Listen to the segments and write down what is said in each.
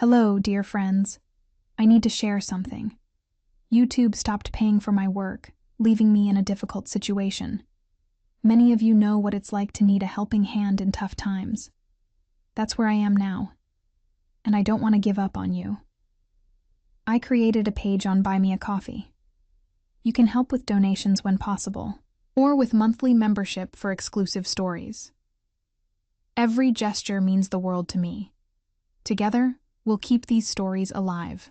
Hello, dear friends. I need to share something. YouTube stopped paying for my work, leaving me in a difficult situation. Many of you know what it's like to need a helping hand in tough times. That's where I am now, and I don't want to give up on you. I created a page on Buy Me a Coffee. You can help with donations when possible, or with monthly membership for exclusive stories. Every gesture means the world to me. Together, we'll keep these stories alive.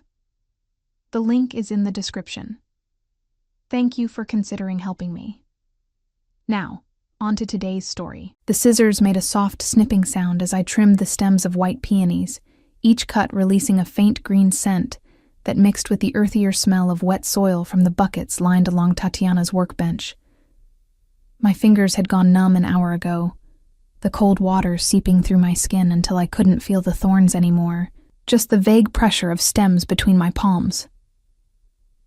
The link is in the description. Thank you for considering helping me. Now, on to today's story. The scissors made a soft snipping sound as I trimmed the stems of white peonies, each cut releasing a faint green scent that mixed with the earthier smell of wet soil from the buckets lined along Tatiana's workbench. My fingers had gone numb an hour ago, the cold water seeping through my skin until I couldn't feel the thorns anymore, just the vague pressure of stems between my palms.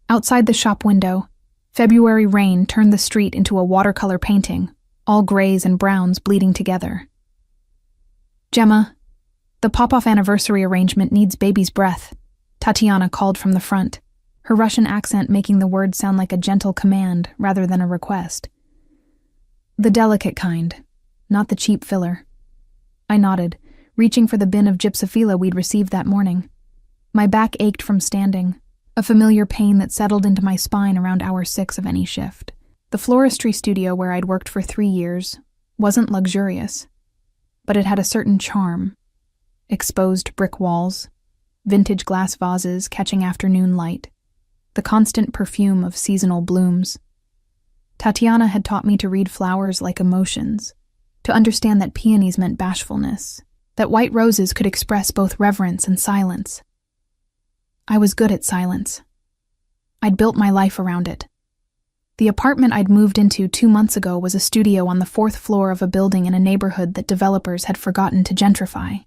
Outside the shop window, February rain turned the street into a watercolor painting, all grays and browns bleeding together. "Gemma, the pop-off anniversary arrangement needs baby's breath," Tatiana called from the front, her Russian accent making the words sound like a gentle command rather than a request. "The delicate kind, not the cheap filler." I nodded, reaching for the bin of gypsophila we'd received that morning. My back ached from standing, a familiar pain that settled into my spine around hour 6 of any shift. The floristry studio where I'd worked for 3 years wasn't luxurious, but it had a certain charm. Exposed brick walls, vintage glass vases catching afternoon light, the constant perfume of seasonal blooms. Tatiana had taught me to read flowers like emotions, to understand that peonies meant bashfulness, that white roses could express both reverence and silence. I was good at silence. I'd built my life around it. The apartment I'd moved into 2 months ago was a studio on the 4th floor of a building in a neighborhood that developers had forgotten to gentrify.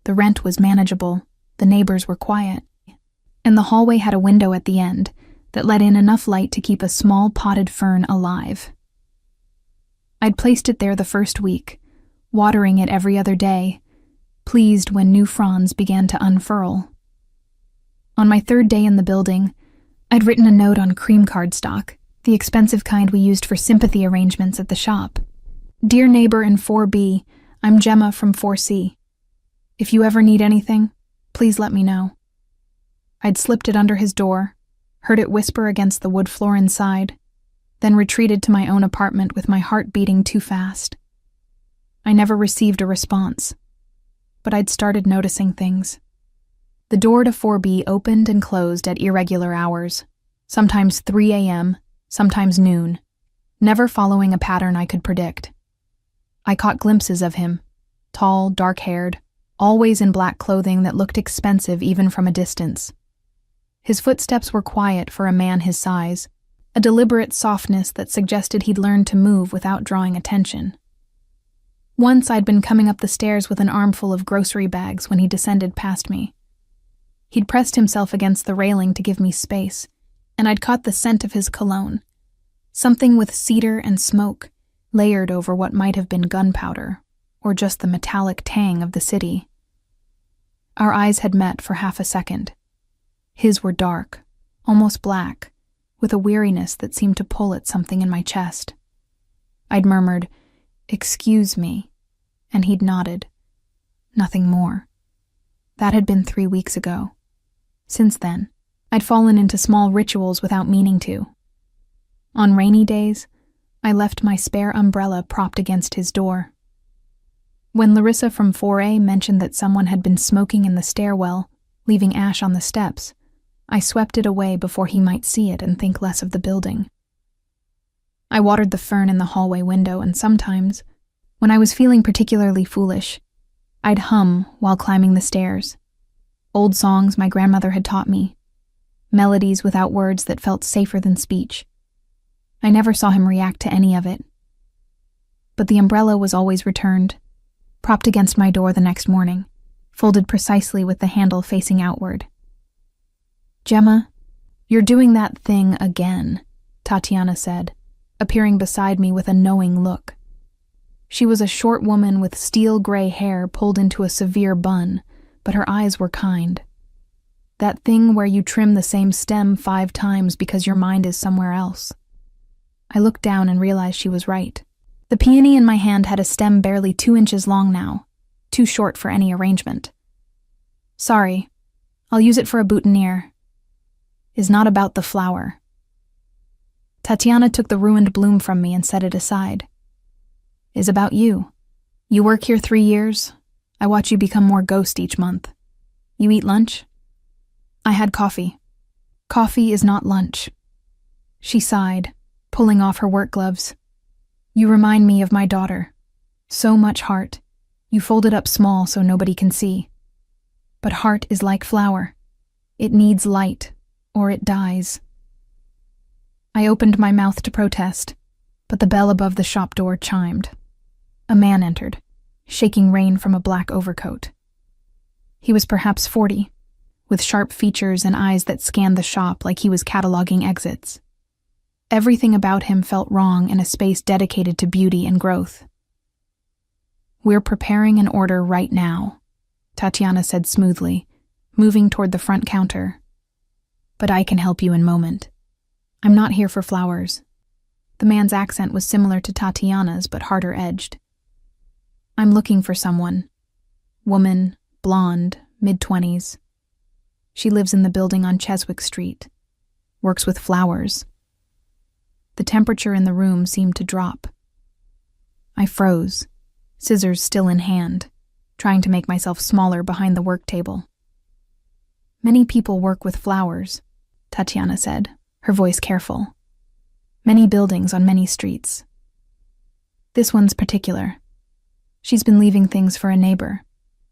The rent was manageable, the neighbors were quiet, and the hallway had a window at the end that let in enough light to keep a small potted fern alive. I'd placed it there the first week, watering it every other day, pleased when new fronds began to unfurl. On my 3rd day in the building, I'd written a note on cream cardstock, the expensive kind we used for sympathy arrangements at the shop. "Dear neighbor in 4B, I'm Gemma from 4C. If you ever need anything, please let me know." I'd slipped it under his door, heard it whisper against the wood floor inside, then retreated to my own apartment with my heart beating too fast. I never received a response, but I'd started noticing things. The door to 4B opened and closed at irregular hours, sometimes 3 a.m., sometimes noon, never following a pattern I could predict. I caught glimpses of him, tall, dark-haired, always in black clothing that looked expensive even from a distance. His footsteps were quiet for a man his size, a deliberate softness that suggested he'd learned to move without drawing attention. Once I'd been coming up the stairs with an armful of grocery bags when he descended past me. He'd pressed himself against the railing to give me space, and I'd caught the scent of his cologne, something with cedar and smoke, layered over what might have been gunpowder, or just the metallic tang of the city. Our eyes had met for half a second. His were dark, almost black, with a weariness that seemed to pull at something in my chest. I'd murmured, "Excuse me," and he'd nodded. Nothing more. That had been 3 weeks ago. Since then, I'd fallen into small rituals without meaning to. On rainy days, I left my spare umbrella propped against his door. When Larissa from 4A mentioned that someone had been smoking in the stairwell, leaving ash on the steps, I swept it away before he might see it and think less of the building. I watered the fern in the hallway window, and sometimes, when I was feeling particularly foolish, I'd hum while climbing the stairs. Old songs my grandmother had taught me, melodies without words that felt safer than speech. I never saw him react to any of it. But the umbrella was always returned, propped against my door the next morning, folded precisely with the handle facing outward. "Gemma, you're doing that thing again," Tatiana said, appearing beside me with a knowing look. She was a short woman with steel gray hair pulled into a severe bun, but her eyes were kind, That thing where you trim the same stem 5 times because your mind is somewhere else. I looked down and realized she was right. The peony in my hand had a stem barely 2 inches long now, too short for any arrangement. Sorry, I'll use it for a boutonniere. Is not about the flower. Tatiana took the ruined bloom from me and set it aside. Is about you. You work here 3 years. I watch you become more ghost each month. You eat lunch? I had coffee. Coffee is not lunch. She sighed, pulling off her work gloves. You remind me of my daughter. So much heart. You fold it up small so nobody can see. But heart is like flower. It needs light, or it dies. I opened my mouth to protest, but the bell above the shop door chimed. A man entered, shaking rain from a black overcoat. He was perhaps 40, with sharp features and eyes that scanned the shop like he was cataloging exits. Everything about him felt wrong in a space dedicated to beauty and growth. We're preparing an order right now, Tatiana said smoothly, moving toward the front counter. But I can help you in a moment. I'm not here for flowers. The man's accent was similar to Tatiana's, but harder edged. I'm looking for someone. Woman, blonde, mid-20s. She lives in the building on Cheswick Street. Works with flowers. The temperature in the room seemed to drop. I froze, scissors still in hand, trying to make myself smaller behind the work table. Many people work with flowers, Tatiana said, her voice careful. Many buildings on many streets. This one's particular. She's been leaving things for a neighbor.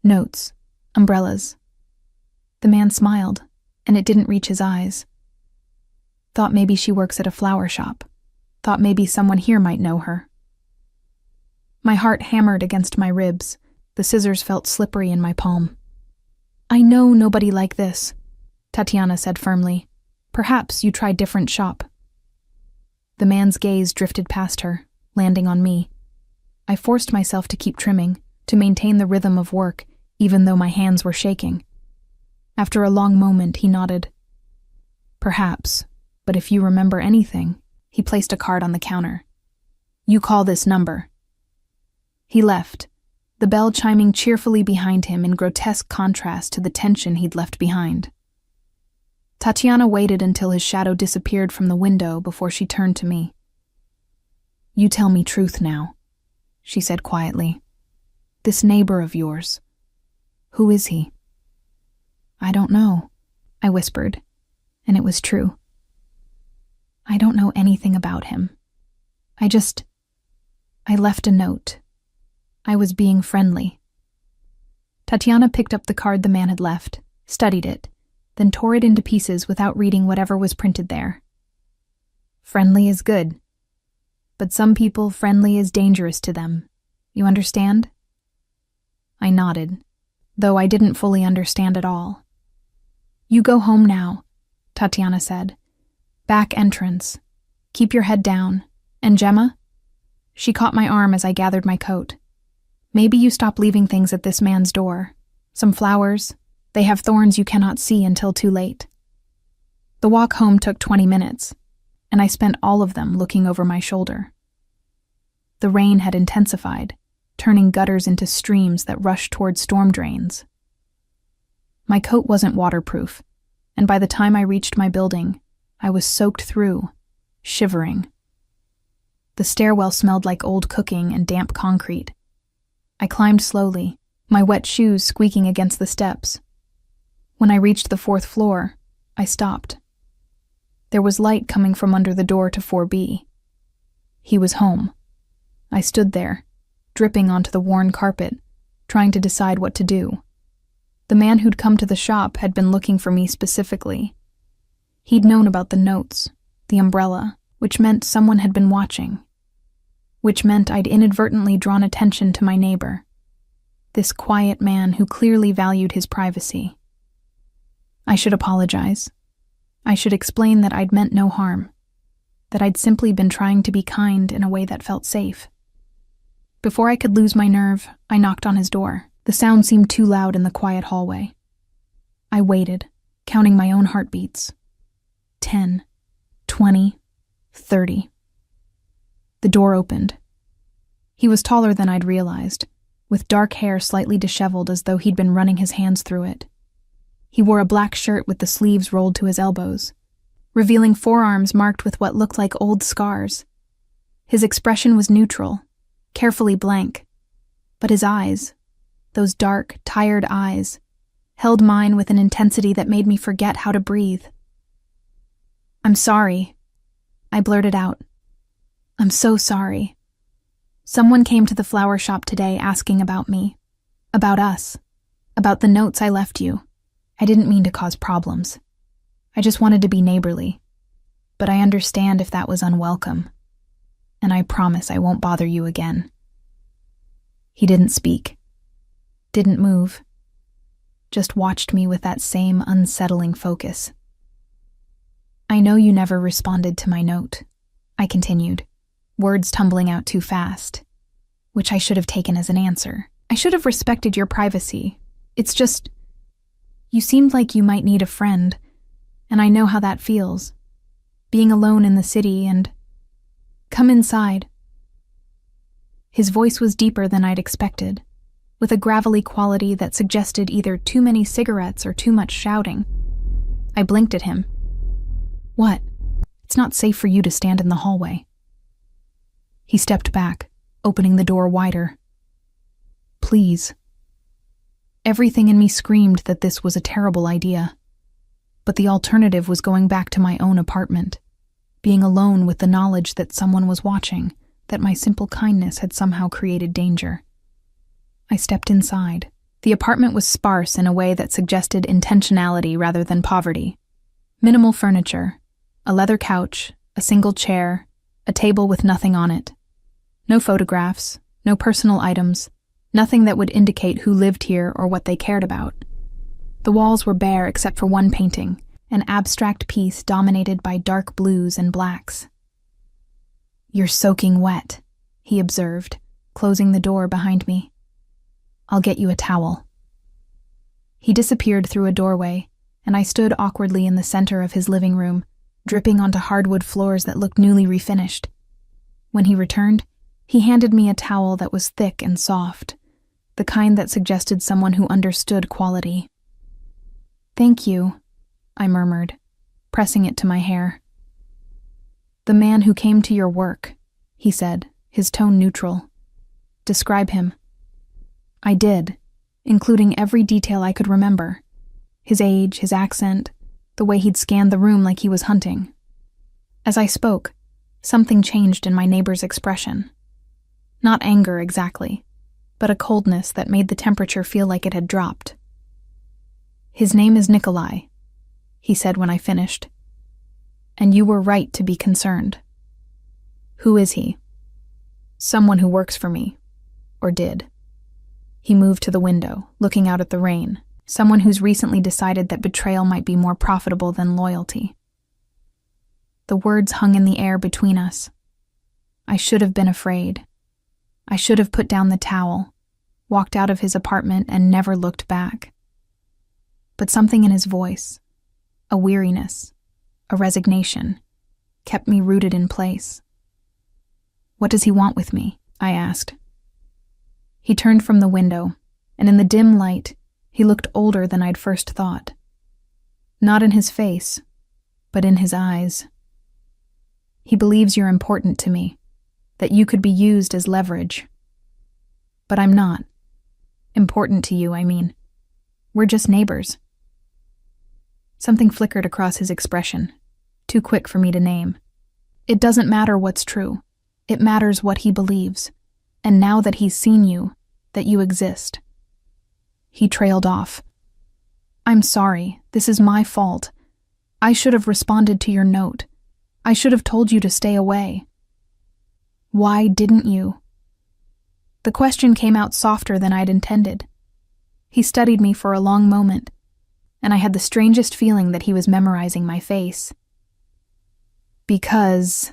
Notes, umbrellas. The man smiled, and it didn't reach his eyes. Thought maybe she works at a flower shop. Thought maybe someone here might know her. My heart hammered against my ribs. The scissors felt slippery in my palm. I know nobody like this, Tatiana said firmly. Perhaps you try different shop. The man's gaze drifted past her, landing on me. I forced myself to keep trimming, to maintain the rhythm of work, even though my hands were shaking. After a long moment, he nodded. Perhaps, but if you remember anything, he placed a card on the counter. You call this number. He left, the bell chiming cheerfully behind him in grotesque contrast to the tension he'd left behind. Tatiana waited until his shadow disappeared from the window before she turned to me. You tell me truth now, she said quietly. This neighbor of yours, who is he? I don't know, I whispered, and it was true. I don't know anything about him. I left a note. I was being friendly. Tatiana picked up the card the man had left, studied it, then tore it into pieces without reading whatever was printed there. Friendly is good. But some people, friendly is dangerous to them. You understand? I nodded, though I didn't fully understand at all. You go home now, Tatiana said. Back entrance. Keep your head down. And Gemma? She caught my arm as I gathered my coat. Maybe you stop leaving things at this man's door. Some flowers. They have thorns you cannot see until too late. The walk home took 20 minutes, and I spent all of them looking over my shoulder. The rain had intensified, turning gutters into streams that rushed toward storm drains. My coat wasn't waterproof, and by the time I reached my building, I was soaked through, shivering. The stairwell smelled like old cooking and damp concrete. I climbed slowly, my wet shoes squeaking against the steps. When I reached the 4th floor, I stopped. There was light coming from under the door to 4B. He was home. I stood there, dripping onto the worn carpet, trying to decide what to do. The man who'd come to the shop had been looking for me specifically. He'd known about the notes, the umbrella, which meant someone had been watching. Which meant I'd inadvertently drawn attention to my neighbor. This quiet man who clearly valued his privacy. I should apologize. I should explain that I'd meant no harm, that I'd simply been trying to be kind in a way that felt safe. Before I could lose my nerve, I knocked on his door. The sound seemed too loud in the quiet hallway. I waited, counting my own heartbeats. 10, 20, 30. The door opened. He was taller than I'd realized, with dark hair slightly disheveled as though he'd been running his hands through it. He wore a black shirt with the sleeves rolled to his elbows, revealing forearms marked with what looked like old scars. His expression was neutral, carefully blank, but his eyes, those dark, tired eyes, held mine with an intensity that made me forget how to breathe. "I'm sorry," I blurted out. "I'm so sorry. Someone came to the flower shop today asking about me, about us, about the notes I left you. I didn't mean to cause problems. I just wanted to be neighborly. But I understand if that was unwelcome. And I promise I won't bother you again." He didn't speak, didn't move, just watched me with that same unsettling focus. "I know you never responded to my note," I continued, words tumbling out too fast, which I should have taken as an answer. "I should have respected your privacy. It's just, you seemed like you might need a friend, and I know how that feels, being alone in the city and... Come inside." His voice was deeper than I'd expected, with a gravelly quality that suggested either too many cigarettes or too much shouting. I blinked at him. "What? It's not safe for you to stand in the hallway." He stepped back, opening the door wider. "Please." Everything in me screamed that this was a terrible idea. But the alternative was going back to my own apartment, being alone with the knowledge that someone was watching, that my simple kindness had somehow created danger. I stepped inside. The apartment was sparse in a way that suggested intentionality rather than poverty. Minimal furniture, a leather couch, a single chair, a table with nothing on it. No photographs, no personal items, nothing that would indicate who lived here or what they cared about. The walls were bare except for one painting, an abstract piece dominated by dark blues and blacks. "You're soaking wet," he observed, closing the door behind me. "I'll get you a towel." He disappeared through a doorway, and I stood awkwardly in the center of his living room, dripping onto hardwood floors that looked newly refinished. When he returned, he handed me a towel that was thick and soft, the kind that suggested someone who understood quality. "Thank you," I murmured, pressing it to my hair. "The man who came to your work," he said, his tone neutral. "Describe him." I did, including every detail I could remember. His age, his accent, the way he'd scanned the room like he was hunting. As I spoke, something changed in my neighbor's expression. Not anger exactly, but a coldness that made the temperature feel like it had dropped. "His name is Nikolai," he said when I finished. "And you were right to be concerned." "Who is he?" "Someone who works for me. Or did." He moved to the window, looking out at the rain. Someone who's recently decided that betrayal might be more profitable than loyalty. The words hung in the air between us. I should have been afraid. I should have put down the towel, walked out of his apartment, and never looked back. But something in his voice, a weariness, a resignation, kept me rooted in place. "What does he want with me?" I asked. He turned from the window, and in the dim light, he looked older than I'd first thought. Not in his face, but in his eyes. "He believes you're important to me, that you could be used as leverage. But I'm not. Important to you, I mean. We're just neighbors." Something flickered across his expression, too quick for me to name. "It doesn't matter what's true. It matters what he believes. And now that he's seen you, that you exist." He trailed off. "I'm sorry. This is my fault. I should have responded to your note. I should have told you to stay away." "Why didn't you?" The question came out softer than I'd intended. He studied me for a long moment, and I had the strangest feeling that he was memorizing my face. "Because,"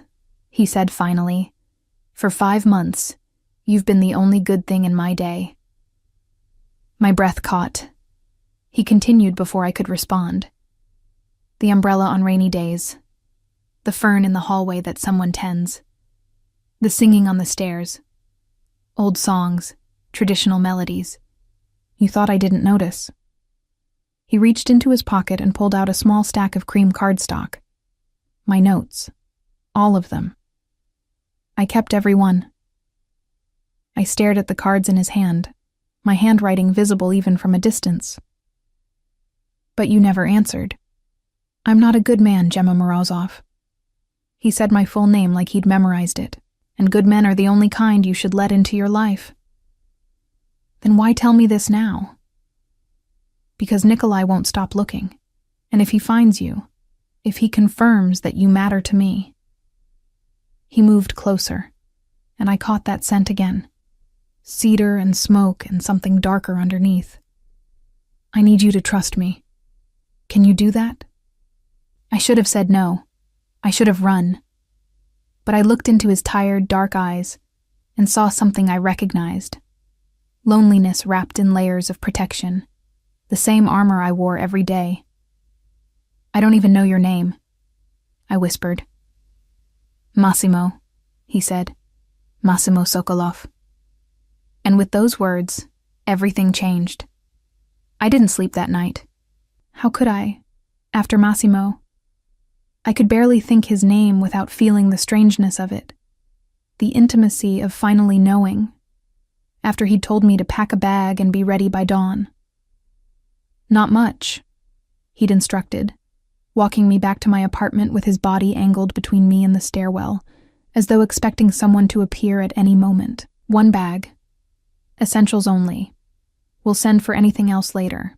he said finally, "for 5 months, you've been the only good thing in my day." My breath caught. He continued before I could respond. The umbrella on rainy days. The fern in the hallway that someone tends. The singing on the stairs. Old songs, traditional melodies. You thought I didn't notice. He reached into his pocket and pulled out a small stack of cream cardstock. My notes. All of them. I kept every one. I stared at the cards in his hand, my handwriting visible even from a distance. But you never answered. I'm not a good man, Gemma Morozov. He said my full name like he'd memorized it, and good men are the only kind you should let into your life. Then why tell me this now? Because Nikolai won't stop looking, and if he finds you, if he confirms that you matter to me. He moved closer, and I caught that scent again. Cedar and smoke and something darker underneath. I need you to trust me. Can you do that? I should have said no. I should have run. But I looked into his tired, dark eyes and saw something I recognized. Loneliness wrapped in layers of protection. The same armor I wore every day. I don't even know your name, I whispered. Massimo, he said. Massimo Sokolov. And with those words, everything changed. I didn't sleep that night. How could I, after Massimo? I could barely think his name without feeling the strangeness of it, the intimacy of finally knowing, after he'd told me to pack a bag and be ready by dawn. Not much, he'd instructed, walking me back to my apartment with his body angled between me and the stairwell, as though expecting someone to appear at any moment. One bag. Essentials only. We'll send for anything else later.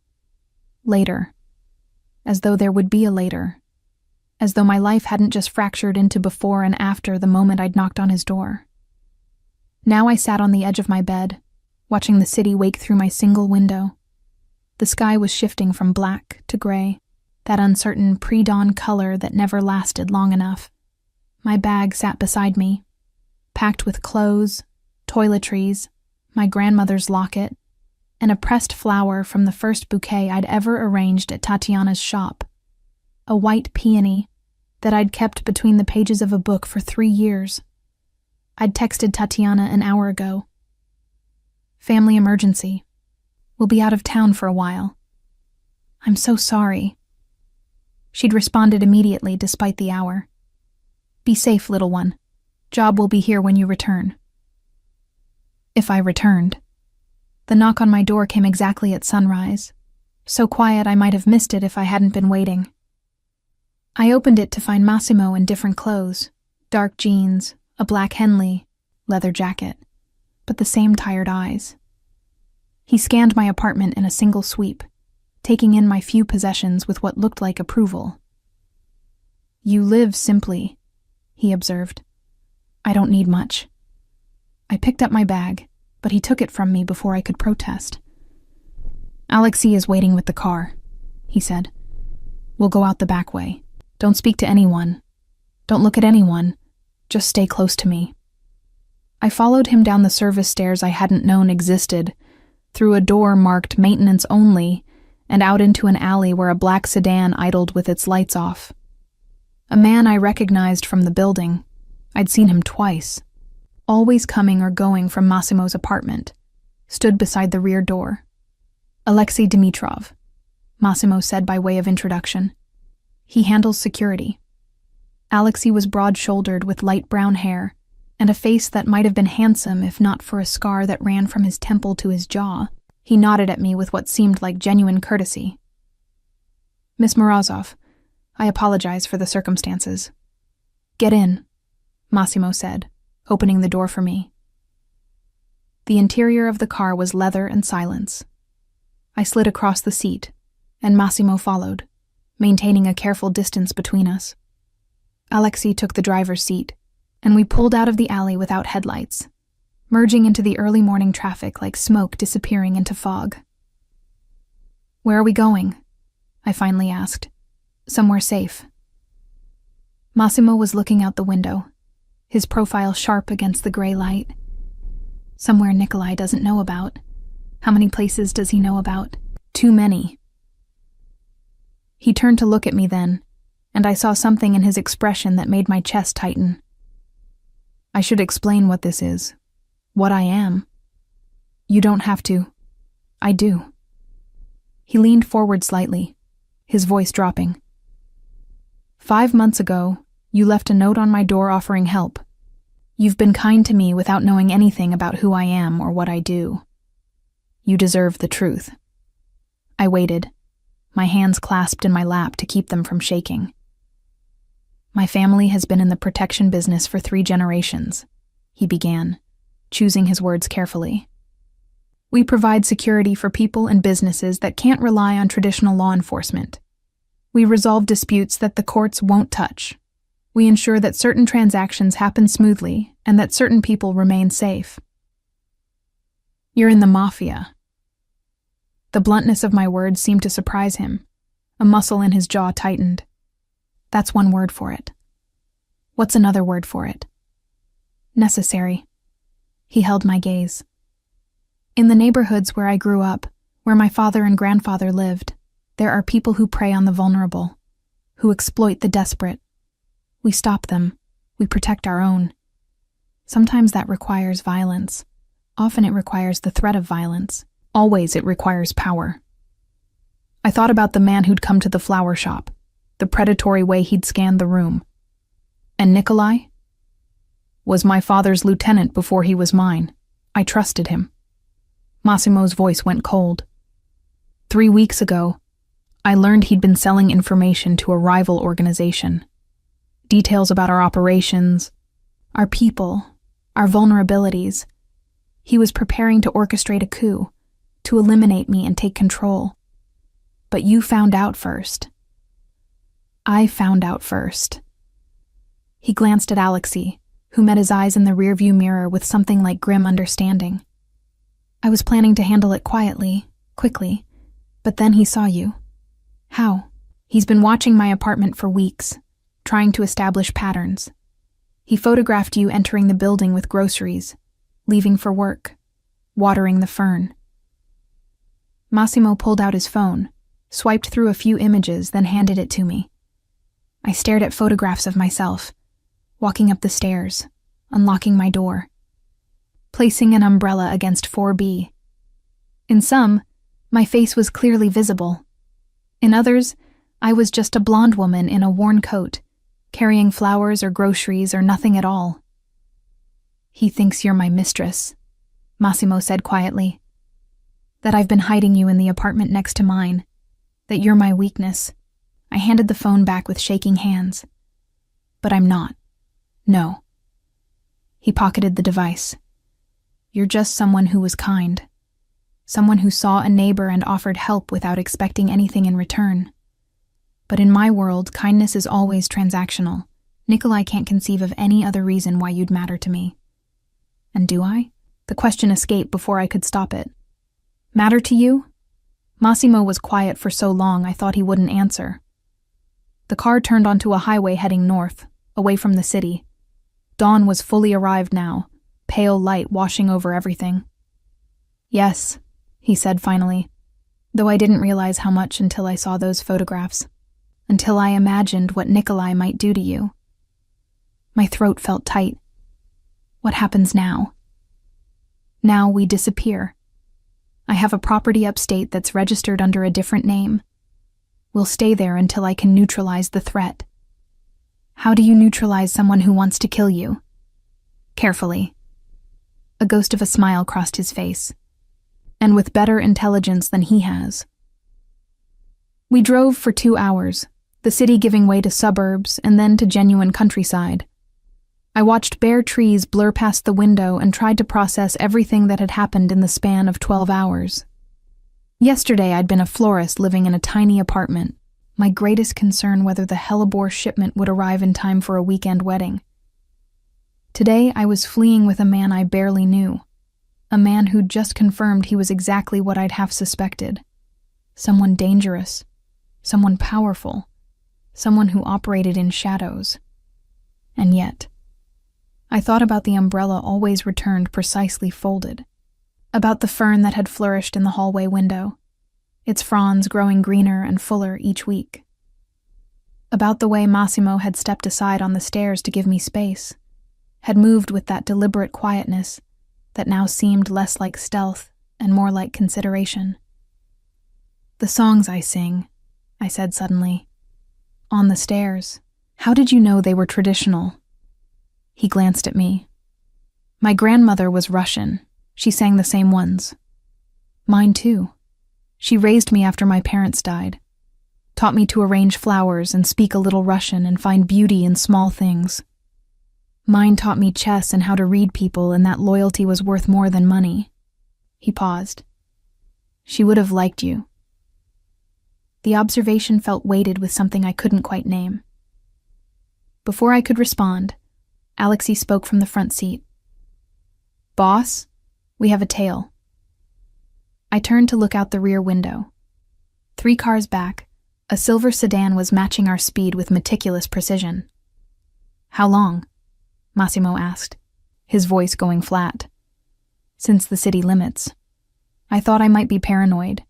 Later. As though there would be a later. As though my life hadn't just fractured into before and after the moment I'd knocked on his door. Now I sat on the edge of my bed, watching the city wake through my single window. The sky was shifting from black to gray, that uncertain pre-dawn color that never lasted long enough. My bag sat beside me, packed with clothes, toiletries, my grandmother's locket, and a pressed flower from the first bouquet I'd ever arranged at Tatiana's shop. A white peony that I'd kept between the pages of a book for 3 years. I'd texted Tatiana an hour ago. Family emergency. We'll be out of town for a while. I'm so sorry. She'd responded immediately despite the hour. Be safe, little one. Job will be here when you return. If I returned. The knock on my door came exactly at sunrise. So quiet I might have missed it if I hadn't been waiting. I opened it to find Massimo in different clothes, dark jeans, a black Henley, leather jacket, but the same tired eyes. He scanned my apartment in a single sweep, taking in my few possessions with what looked like approval. You live simply, he observed. I don't need much. I picked up my bag, but he took it from me before I could protest. Alexei is waiting with the car, he said. We'll go out the back way. Don't speak to anyone. Don't look at anyone. Just stay close to me. I followed him down the service stairs I hadn't known existed, through a door marked maintenance only, and out into an alley where a black sedan idled with its lights off. A man I recognized from the building. I'd seen him twice. Always coming or going from Massimo's apartment, stood beside the rear door. Alexei Dimitrov, Massimo said by way of introduction. He handles security. Alexei was broad-shouldered with light brown hair, and a face that might have been handsome if not for a scar that ran from his temple to his jaw. He nodded at me with what seemed like genuine courtesy. Miss Morozov, I apologize for the circumstances. Get in, Massimo said, opening the door for me. The interior of the car was leather and silence. I slid across the seat, and Massimo followed, maintaining a careful distance between us. Alexei took the driver's seat, and we pulled out of the alley without headlights, merging into the early morning traffic like smoke disappearing into fog. Where are we going? I finally asked. Somewhere safe. Massimo was looking out the window, his profile sharp against the gray light. Somewhere Nikolai doesn't know about. How many places does he know about? Too many. He turned to look at me then, and I saw something in his expression that made my chest tighten. I should explain what this is, what I am. You don't have to. I do. He leaned forward slightly, his voice dropping. 5 months ago, you left a note on my door offering help. You've been kind to me without knowing anything about who I am or what I do. You deserve the truth. I waited, my hands clasped in my lap to keep them from shaking. My family has been in the protection business for 3 generations, he began, choosing his words carefully. We provide security for people and businesses that can't rely on traditional law enforcement. We resolve disputes that the courts won't touch. We ensure that certain transactions happen smoothly and that certain people remain safe. You're in the mafia. The bluntness of my words seemed to surprise him. A muscle in his jaw tightened. That's one word for it. What's another word for it? Necessary. He held my gaze. In the neighborhoods where I grew up, where my father and grandfather lived, there are people who prey on the vulnerable, who exploit the desperate. We stop them. We protect our own. Sometimes that requires violence. Often it requires the threat of violence. Always it requires power. I thought about the man who'd come to the flower shop, the predatory way he'd scanned the room. And Nikolai? Was my father's lieutenant before he was mine. I trusted him. Massimo's voice went cold. 3 weeks ago, I learned he'd been selling information to a rival organization. Details about our operations, our people, our vulnerabilities. He was preparing to orchestrate a coup, to eliminate me and take control. But you found out first. I found out first. He glanced at Alexei, who met his eyes in the rearview mirror with something like grim understanding. I was planning to handle it quietly, quickly, but then he saw you. How? He's been watching my apartment for weeks, trying to establish patterns. He photographed you entering the building with groceries, leaving for work, watering the fern. Massimo pulled out his phone, swiped through a few images, then handed it to me. I stared at photographs of myself, walking up the stairs, unlocking my door, placing an umbrella against 4B. In some, my face was clearly visible. In others, I was just a blonde woman in a worn coat, carrying flowers or groceries or nothing at all. He thinks you're my mistress, Massimo said quietly. That I've been hiding you in the apartment next to mine, that you're my weakness. I handed the phone back with shaking hands. But I'm not. No. He pocketed the device. You're just someone who was kind. Someone who saw a neighbor and offered help without expecting anything in return. But in my world, kindness is always transactional. Nikolai can't conceive of any other reason why you'd matter to me. And do I? The question escaped before I could stop it. Matter to you? Massimo was quiet for so long I thought he wouldn't answer. The car turned onto a highway heading north, away from the city. Dawn was fully arrived now, pale light washing over everything. Yes, he said finally, though I didn't realize how much until I saw those photographs, until I imagined what Nikolai might do to you. My throat felt tight. What happens now? Now we disappear. I have a property upstate that's registered under a different name. We'll stay there until I can neutralize the threat. How do you neutralize someone who wants to kill you? Carefully. A ghost of a smile crossed his face, and with better intelligence than he has. We drove for 2 hours, the city giving way to suburbs and then to genuine countryside. I watched bare trees blur past the window and tried to process everything that had happened in the span of 12 hours. Yesterday I'd been a florist living in a tiny apartment, my greatest concern whether the hellebore shipment would arrive in time for a weekend wedding. Today I was fleeing with a man I barely knew, a man who'd just confirmed he was exactly what I'd half suspected. Someone dangerous, someone powerful, someone who operated in shadows. And yet, I thought about the umbrella always returned precisely folded, about the fern that had flourished in the hallway window, its fronds growing greener and fuller each week. about the way Massimo had stepped aside on the stairs to give me space, had moved with that deliberate quietness that now seemed less like stealth and more like consideration. "The songs I sing," I said suddenly. "On the stairs. How did you know they were traditional?" He glanced at me. "My grandmother was Russian. She sang the same ones. Mine too. She raised me after my parents died. Taught me to arrange flowers and speak a little Russian and find beauty in small things. Mine taught me chess and how to read people, and that loyalty was worth more than money." He paused. "She would have liked you." The observation felt weighted with something I couldn't quite name. Before I could respond, Alexei spoke from the front seat. "Boss, we have a tale." I turned to look out the rear window. 3 cars back, a silver sedan was matching our speed with meticulous precision. "How long?" Massimo asked, his voice going flat. "Since the city limits. I thought I might be paranoid,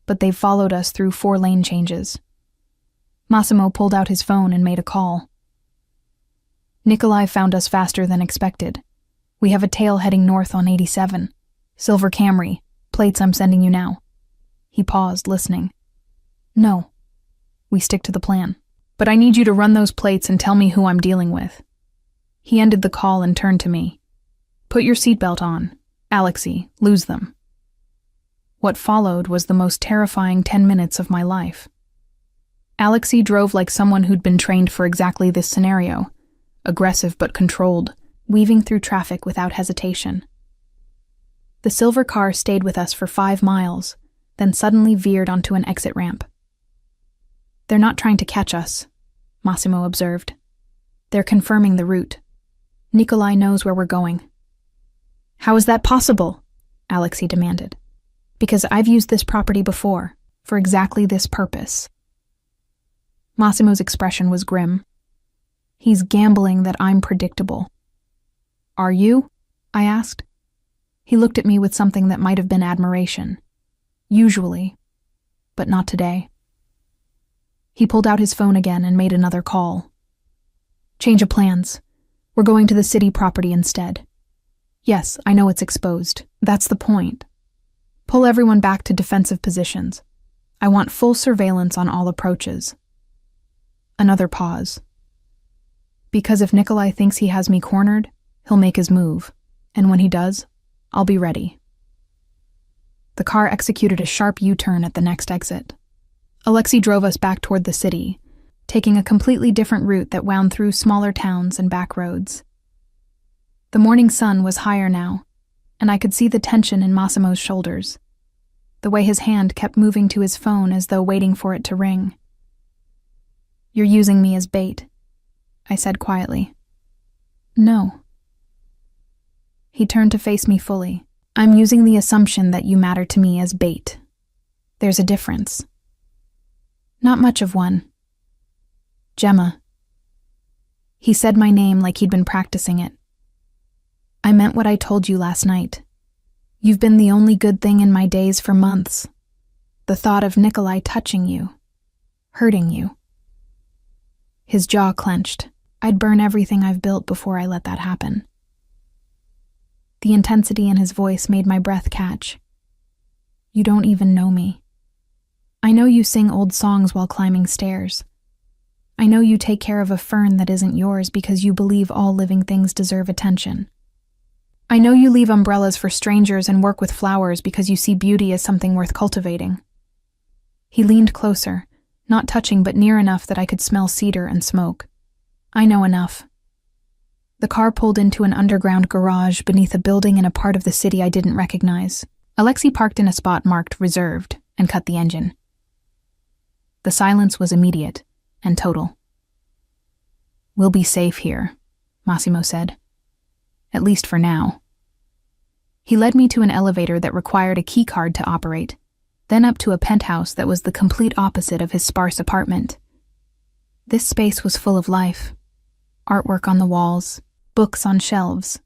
but they've followed us through 4 lane changes." Massimo pulled out his phone and made a call. "Nikolai found us faster than expected. We have a tail heading north on 87. Silver Camry. Plates I'm sending you now." He paused, listening. "No. We stick to the plan. But I need you to run those plates and tell me who I'm dealing with." He ended the call and turned to me. "Put your seatbelt on. Alexei, lose them." What followed was the most terrifying 10 minutes of my life. Alexei drove like someone who'd been trained for exactly this scenario, aggressive but controlled, weaving through traffic without hesitation. The silver car stayed with us for 5 miles, then suddenly veered onto an exit ramp. "They're not trying to catch us," Massimo observed. "They're confirming the route. Nikolai knows where we're going." "How is that possible?" Alexei demanded. "Because I've used this property before, for exactly this purpose." Massimo's expression was grim. "He's gambling that I'm predictable." "Are you?" I asked. He looked at me with something that might have been admiration. "Usually, but not today." He pulled out his phone again and made another call. "Change of plans. We're going to the city property instead. Yes, I know it's exposed. That's the point. Pull everyone back to defensive positions. I want full surveillance on all approaches." Another pause. "Because if Nikolai thinks he has me cornered, he'll make his move. And when he does, I'll be ready." The car executed a sharp U-turn at the next exit. Alexei drove us back toward the city, taking a completely different route that wound through smaller towns and back roads. The morning sun was higher now, and I could see the tension in Massimo's shoulders, the way his hand kept moving to his phone as though waiting for it to ring. "You're using me as bait," I said quietly. "No." He turned to face me fully. "I'm using the assumption that you matter to me as bait. There's a difference." "Not much of one." "Gemma." He said my name like he'd been practicing it. "I meant what I told you last night. You've been the only good thing in my days for months. The thought of Nikolai touching you, hurting you." His jaw clenched. I'd burn everything I've built before I let that happen. The intensity in his voice made my breath catch. "You don't even know me. I know you sing old songs while climbing stairs. I know you take care of a fern that isn't yours because you believe all living things deserve attention. I know you leave umbrellas for strangers and work with flowers because you see beauty as something worth cultivating." He leaned closer, not touching but near enough that I could smell cedar and smoke. "I know enough." The car pulled into an underground garage beneath a building in a part of the city I didn't recognize. Alexei parked in a spot marked reserved and cut the engine. The silence was immediate and total. "We'll be safe here," Massimo said. "At least for now." He led me to an elevator that required a key card to operate, then up to a penthouse that was the complete opposite of his sparse apartment. This space was full of life. Artwork on the walls, books on shelves,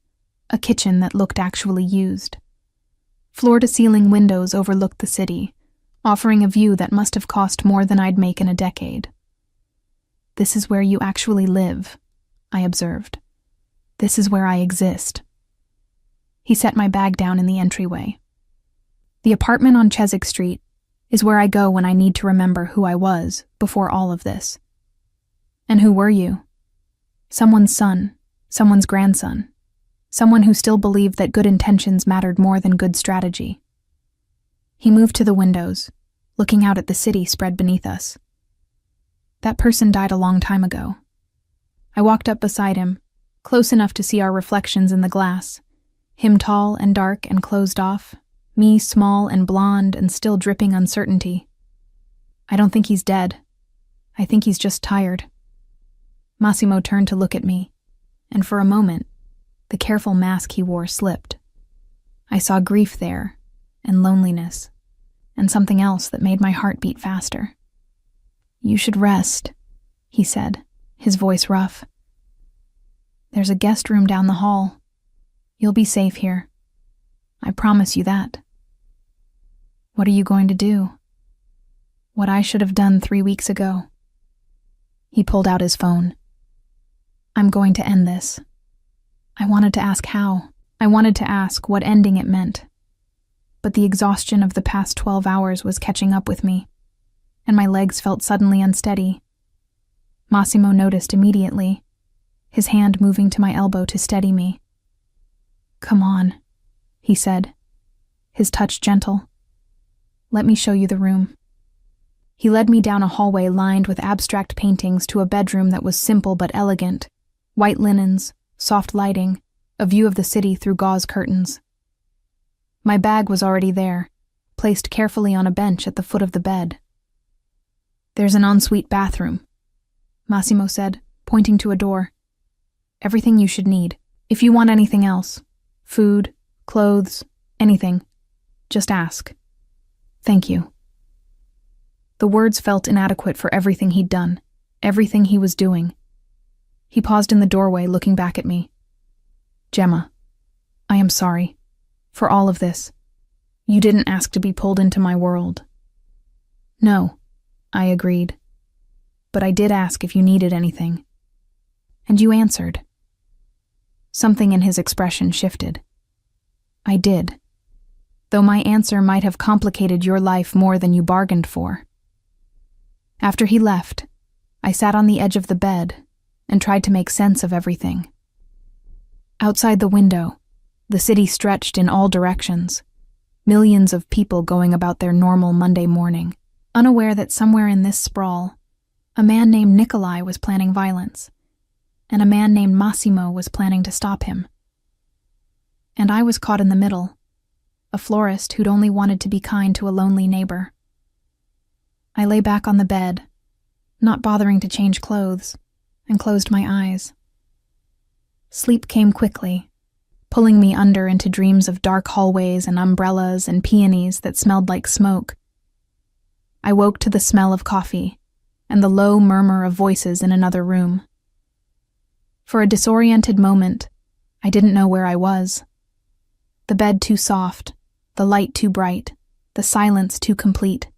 a kitchen that looked actually used. Floor-to-ceiling windows overlooked the city, offering a view that must have cost more than I'd make in a decade. "This is where you actually live," I observed. "This is where I exist." He set my bag down in the entryway. "The apartment on Chiswick Street is where I go when I need to remember who I was before all of this." "And who were you?" "Someone's son, someone's grandson, someone who still believed that good intentions mattered more than good strategy." He moved to the windows, looking out at the city spread beneath us. "That person died a long time ago." I walked up beside him, close enough to see our reflections in the glass, him tall and dark and closed off, me small and blonde and still dripping uncertainty. "I don't think he's dead. I think he's just tired." Massimo turned to look at me, and for a moment, the careful mask he wore slipped. I saw grief there, and loneliness, and something else that made my heart beat faster. "You should rest," he said, his voice rough. "There's a guest room down the hall. You'll be safe here. I promise you that." "What are you going to do?" "What I should have done 3 weeks ago." He pulled out his phone. "I'm going to end this." I wanted to ask how. I wanted to ask what ending it meant. But the exhaustion of the past 12 hours was catching up with me, and my legs felt suddenly unsteady. Massimo noticed immediately, his hand moving to my elbow to steady me. "Come on," he said, his touch gentle. "Let me show you the room." He led me down a hallway lined with abstract paintings to a bedroom that was simple but elegant, white linens, soft lighting, a view of the city through gauze curtains. My bag was already there, placed carefully on a bench at the foot of the bed. "There's an ensuite bathroom," Massimo said, pointing to a door. "Everything you should need. If you want anything else, food, clothes, anything, just ask. Thank you." The words felt inadequate for everything he'd done, everything he was doing. He paused in the doorway, looking back at me. "Gemma, I am sorry. For all of this. You didn't ask to be pulled into my world." "No," I agreed. "But I did ask if you needed anything. And you answered." Something in his expression shifted. "I did. Though my answer might have complicated your life more than you bargained for." After he left, I sat on the edge of the bed and tried to make sense of everything. Outside the window, the city stretched in all directions, millions of people going about their normal Monday morning, unaware that somewhere in this sprawl, a man named Nikolai was planning violence, and a man named Massimo was planning to stop him. And I was caught in the middle, a florist who'd only wanted to be kind to a lonely neighbor. I lay back on the bed, not bothering to change clothes, and closed my eyes. Sleep came quickly, pulling me under into dreams of dark hallways and umbrellas and peonies that smelled like smoke. I woke to the smell of coffee and the low murmur of voices in another room. For a disoriented moment, I didn't know where I was. The bed too soft, the light too bright, the silence too complete.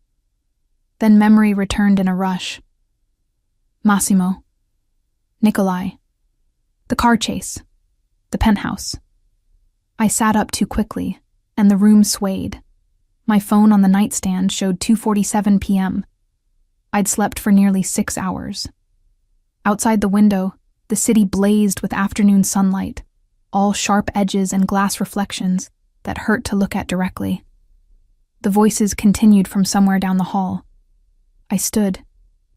Then memory returned in a rush. Massimo, Nikolai, the car chase, the penthouse. I sat up too quickly, and the room swayed. My phone on the nightstand showed 2:47 p.m. I'd slept for nearly 6 hours. Outside the window, the city blazed with afternoon sunlight, all sharp edges and glass reflections that hurt to look at directly. The voices continued from somewhere down the hall. I stood,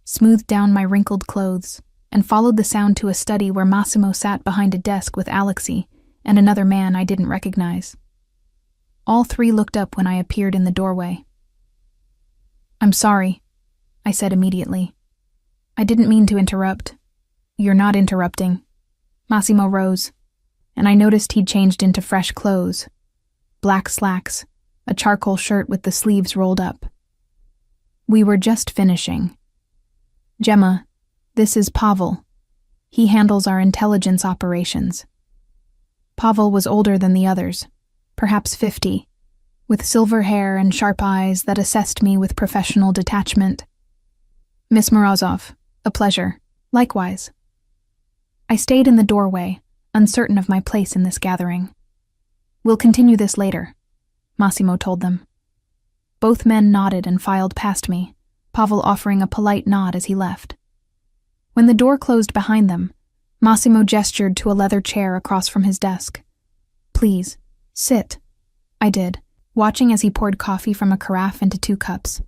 smoothed down my wrinkled clothes, and followed the sound to a study where Massimo sat behind a desk with Alexei and another man I didn't recognize. All three looked up when I appeared in the doorway. "I'm sorry," I said immediately. "I didn't mean to interrupt." "You're not interrupting." Massimo rose, and I noticed he'd changed into fresh clothes. Black slacks, a charcoal shirt with the sleeves rolled up. "We were just finishing. Gemma, this is Pavel. He handles our intelligence operations." Pavel was older than the others, perhaps 50, with silver hair and sharp eyes that assessed me with professional detachment. "Miss Morozov, a pleasure," Likewise. I stayed in the doorway, uncertain of my place in this gathering. We'll continue this later, Massimo told them. Both men nodded and filed past me, Pavel offering a polite nod as he left. When the door closed behind them, Massimo gestured to a leather chair across from his desk. Please, sit. I did, watching as he poured coffee from a carafe into 2 cups.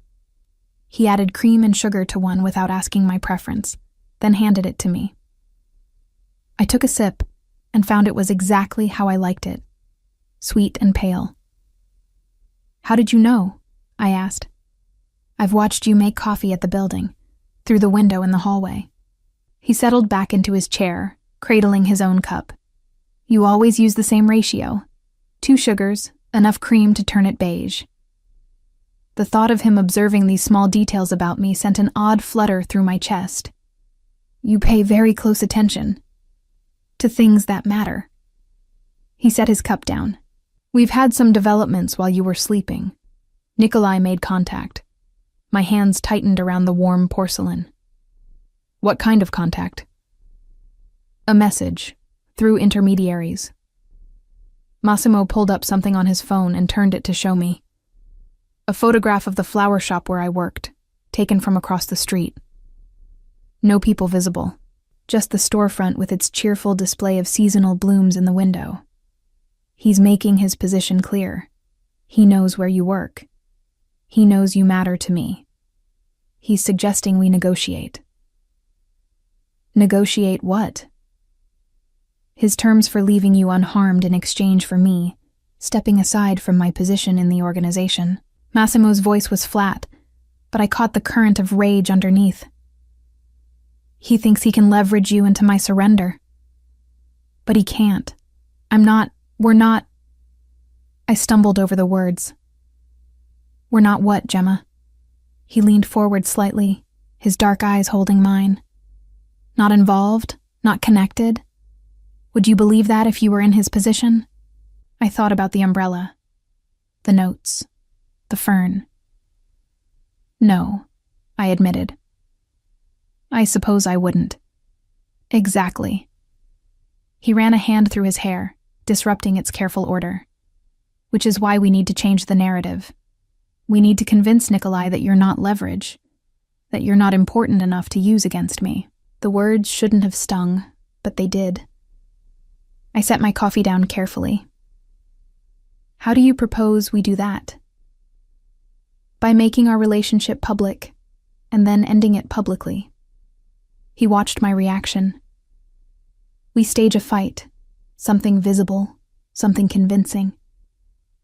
He added cream and sugar to one without asking my preference, then handed it to me. I took a sip and found it was exactly how I liked it, sweet and pale. How did you know? I asked. I've watched you make coffee at the building, through the window in the hallway. He settled back into his chair, cradling his own cup. You always use the same ratio. 2 sugars, enough cream to turn it beige. The thought of him observing these small details about me sent an odd flutter through my chest. You pay very close attention to things that matter. He set his cup down. We've had some developments while you were sleeping. Nikolai made contact. My hands tightened around the warm porcelain. What kind of contact? A message, through intermediaries. Massimo pulled up something on his phone and turned it to show me. A photograph of the flower shop where I worked, taken from across the street. No people visible, just the storefront with its cheerful display of seasonal blooms in the window. He's making his position clear. He knows where you work. He knows you matter to me. He's suggesting we negotiate. Negotiate what? His terms for leaving you unharmed in exchange for me, stepping aside from my position in the organization. Massimo's voice was flat, but I caught the current of rage underneath. He thinks he can leverage you into my surrender. But he can't. We're not. I stumbled over the words. We're not what, Gemma? He leaned forward slightly, his dark eyes holding mine. Not involved? Not connected? Would you believe that if you were in his position? I thought about the umbrella, the notes, the fern. No, I admitted. I suppose I wouldn't. Exactly. He ran a hand through his hair, disrupting its careful order. Which is why we need to change the narrative. We need to convince Nikolai that you're not leverage, that you're not important enough to use against me. The words shouldn't have stung, but they did. I set my coffee down carefully. How do you propose we do that? By making our relationship public, and then ending it publicly. He watched my reaction. We stage a fight, something visible, something convincing.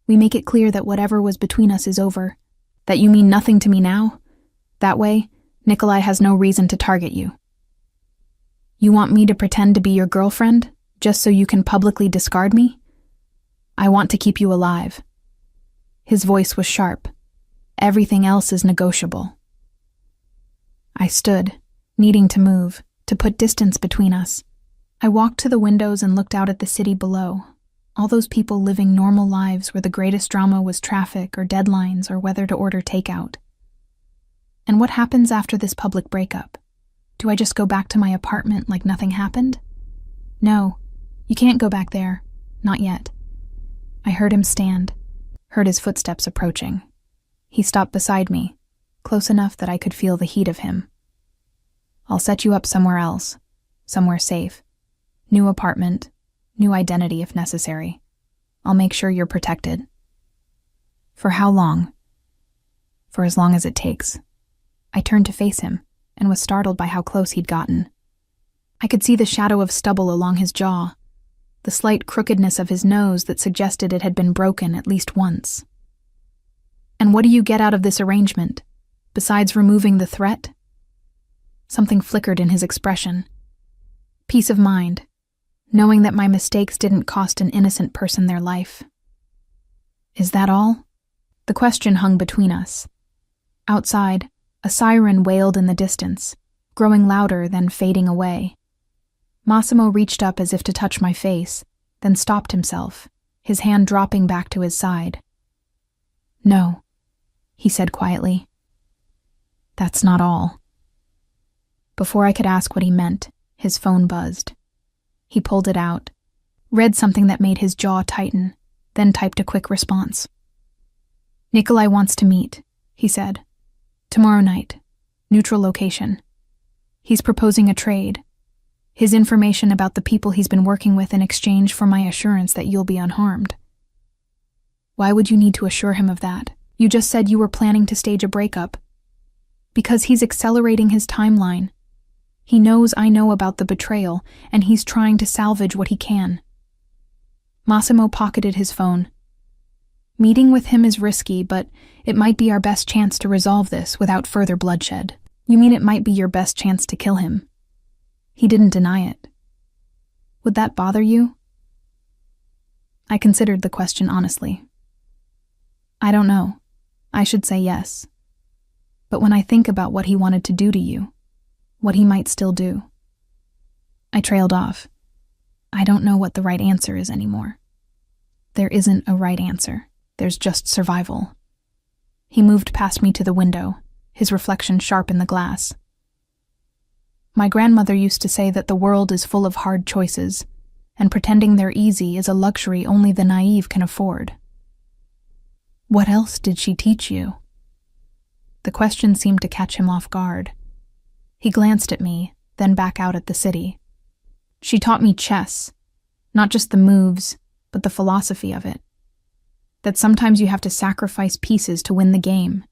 We make it clear that whatever was between us is over, that you mean nothing to me now. That way, Nikolai has no reason to target you. You want me to pretend to be your girlfriend, just so you can publicly discard me? I want to keep you alive. His voice was sharp. Everything else is negotiable. I stood, needing to move, to put distance between us. I walked to the windows and looked out at the city below. All those people living normal lives where the greatest drama was traffic or deadlines or whether to order takeout. And what happens after this public breakup? Do I just go back to my apartment like nothing happened? No, you can't go back there. Not yet. I heard him stand, heard his footsteps approaching. He stopped beside me, close enough that I could feel the heat of him. I'll set you up somewhere else, somewhere safe. New apartment, new identity if necessary. I'll make sure you're protected. For how long? For as long as it takes. I turned to face him and was startled by how close he'd gotten. I could see the shadow of stubble along his jaw, the slight crookedness of his nose that suggested it had been broken at least once. And what do you get out of this arrangement, besides removing the threat? Something flickered in his expression. Peace of mind, knowing that my mistakes didn't cost an innocent person their life. Is that all? The question hung between us. Outside, a siren wailed in the distance, growing louder then fading away. Massimo reached up as if to touch my face, then stopped himself, his hand dropping back to his side. No, he said quietly. That's not all. Before I could ask what he meant, his phone buzzed. He pulled it out, read something that made his jaw tighten, then typed a quick response. "Nikolai wants to meet," he said. "Tomorrow night. Neutral location. He's proposing a trade. His information about the people he's been working with in exchange for my assurance that you'll be unharmed." "Why would you need to assure him of that? You just said you were planning to stage a breakup." "Because he's accelerating his timeline. He knows I know about the betrayal, and he's trying to salvage what he can." Massimo pocketed his phone. "Meeting with him is risky, but it might be our best chance to resolve this without further bloodshed." "You mean it might be your best chance to kill him?" He didn't deny it. "Would that bother you?" I considered the question honestly. "I don't know. I should say yes. But when I think about what he wanted to do to you, what he might still do." I trailed off. I don't know what the right answer is anymore. There isn't a right answer. There's just survival. He moved past me to the window, his reflection sharp in the glass. "My grandmother used to say that the world is full of hard choices, and pretending they're easy is a luxury only the naive can afford." "What else did she teach you?" The question seemed to catch him off guard. He glanced at me, then back out at the city. "She taught me chess, not just the moves, but the philosophy of it. That sometimes you have to sacrifice pieces to win the game.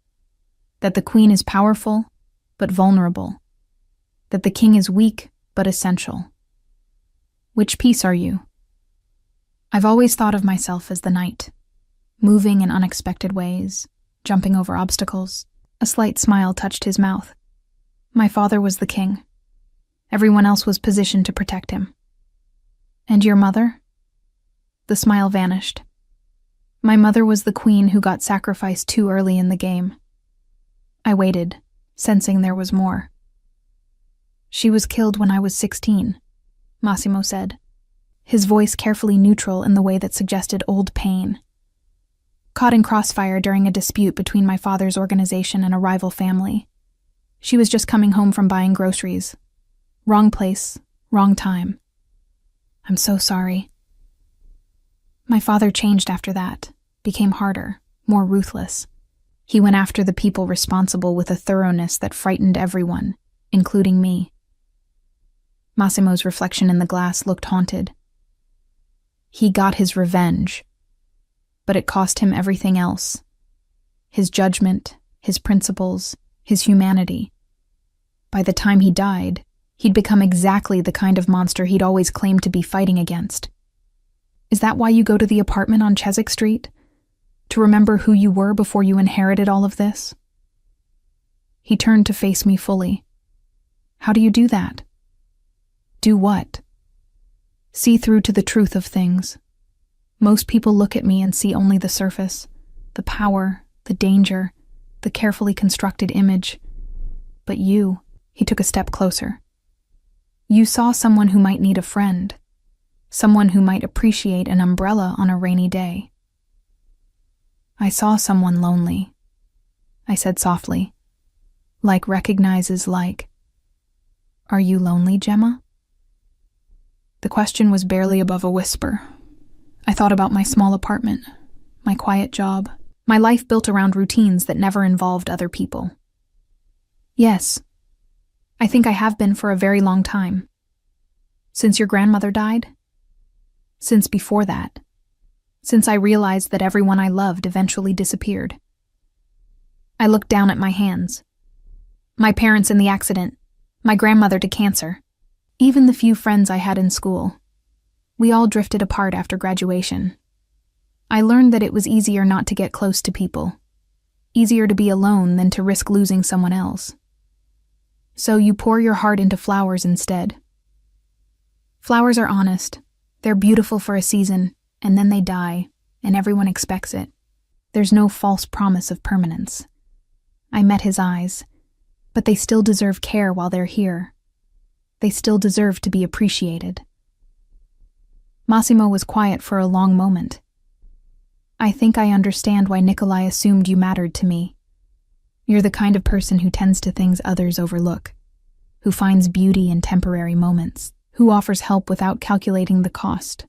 That the queen is powerful, but vulnerable. That the king is weak, but essential. Which piece are you?" I've always thought of myself as the knight, moving in unexpected ways, jumping over obstacles. A slight smile touched his mouth. "My father was the king. Everyone else was positioned to protect him." "And your mother?" The smile vanished. "My mother was the queen who got sacrificed too early in the game." I waited, sensing there was more. "She was killed when I was 16, Massimo said, his voice carefully neutral in the way that suggested old pain. "Caught in crossfire during a dispute between my father's organization and a rival family. She was just coming home from buying groceries. Wrong place, wrong time. I'm so sorry." My father changed after that, became harder, more ruthless. He went after the people responsible with a thoroughness that frightened everyone, including me. Massimo's reflection in the glass looked haunted. He got his revenge, but it cost him everything else. His judgment, his principles, his humanity. By the time he died, he'd become exactly the kind of monster he'd always claimed to be fighting against. "Is that why you go to the apartment on Chiswick Street? To remember who you were before you inherited all of this?" He turned to face me fully. "How do you do that?" "Do what?" "See through to the truth of things. Most people look at me and see only the surface, the power, the danger, the carefully constructed image. But you," he took a step closer. "You saw someone who might need a friend, someone who might appreciate an umbrella on a rainy day." "I saw someone lonely," I said softly. "Like recognizes like. Are you lonely, Gemma?" The question was barely above a whisper. I thought about my small apartment, my quiet job, my life built around routines that never involved other people. "Yes. I think I have been for a very long time." "Since your grandmother died?" "Since before that. Since I realized that everyone I loved eventually disappeared." I looked down at my hands. My parents in the accident, my grandmother to cancer, even the few friends I had in school. We all drifted apart after graduation. I learned that it was easier not to get close to people, easier to be alone than to risk losing someone else. So you pour your heart into flowers instead. Flowers are honest. They're beautiful for a season, and then they die, and everyone expects it. There's no false promise of permanence. I met his eyes, but they still deserve care while they're here. They still deserve to be appreciated. Massimo was quiet for a long moment. "I think I understand why Nikolai assumed you mattered to me. You're the kind of person who tends to things others overlook, who finds beauty in temporary moments, who offers help without calculating the cost.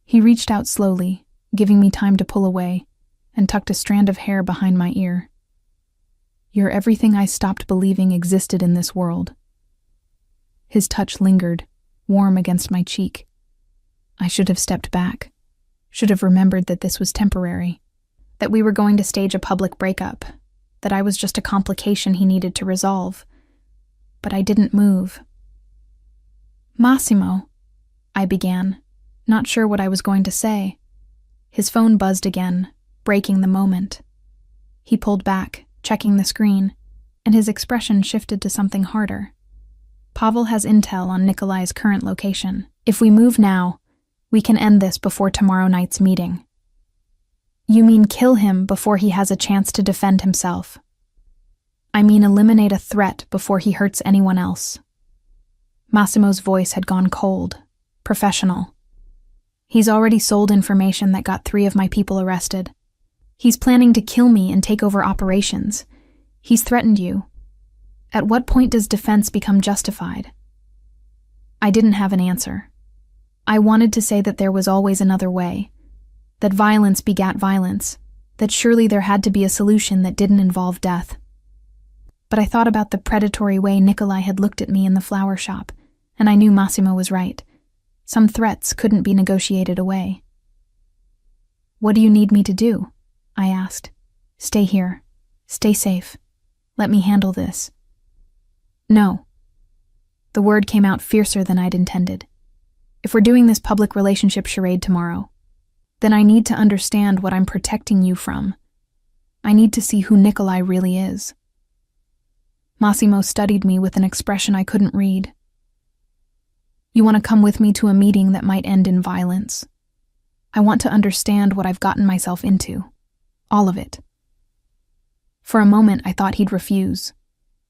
He reached out slowly, giving me time to pull away, and tucked a strand of hair behind my ear. "You're everything I stopped believing existed in this world." His touch lingered, warm against my cheek. I should have stepped back, should have remembered that this was temporary, that we were going to stage a public breakup, that I was just a complication he needed to resolve. But I didn't move. "Massimo," I began, not sure what I was going to say. His phone buzzed again, breaking the moment. He pulled back, checking the screen, and his expression shifted to something harder. "Pavel has intel on Nikolai's current location. If we move now, we can end this before tomorrow night's meeting." "You mean kill him before he has a chance to defend himself?" "I mean eliminate a threat before he hurts anyone else." Massimo's voice had gone cold, professional. "He's already sold information that got 3 of my people arrested. He's planning to kill me and take over operations. He's threatened you. At what point does defense become justified?" I didn't have an answer. I wanted to say that there was always another way, that violence begat violence, that surely there had to be a solution that didn't involve death. But I thought about the predatory way Nikolai had looked at me in the flower shop, and I knew Massimo was right. Some threats couldn't be negotiated away. "What do you need me to do?" I asked. "Stay here. Stay safe. Let me handle this." "No." The word came out fiercer than I'd intended. "If we're doing this public relationship charade tomorrow, then I need to understand what I'm protecting you from. I need to see who Nikolai really is." Massimo studied me with an expression I couldn't read. "You want to come with me to a meeting that might end in violence? I want to understand what I've gotten myself into. All of it." For a moment I thought he'd refuse.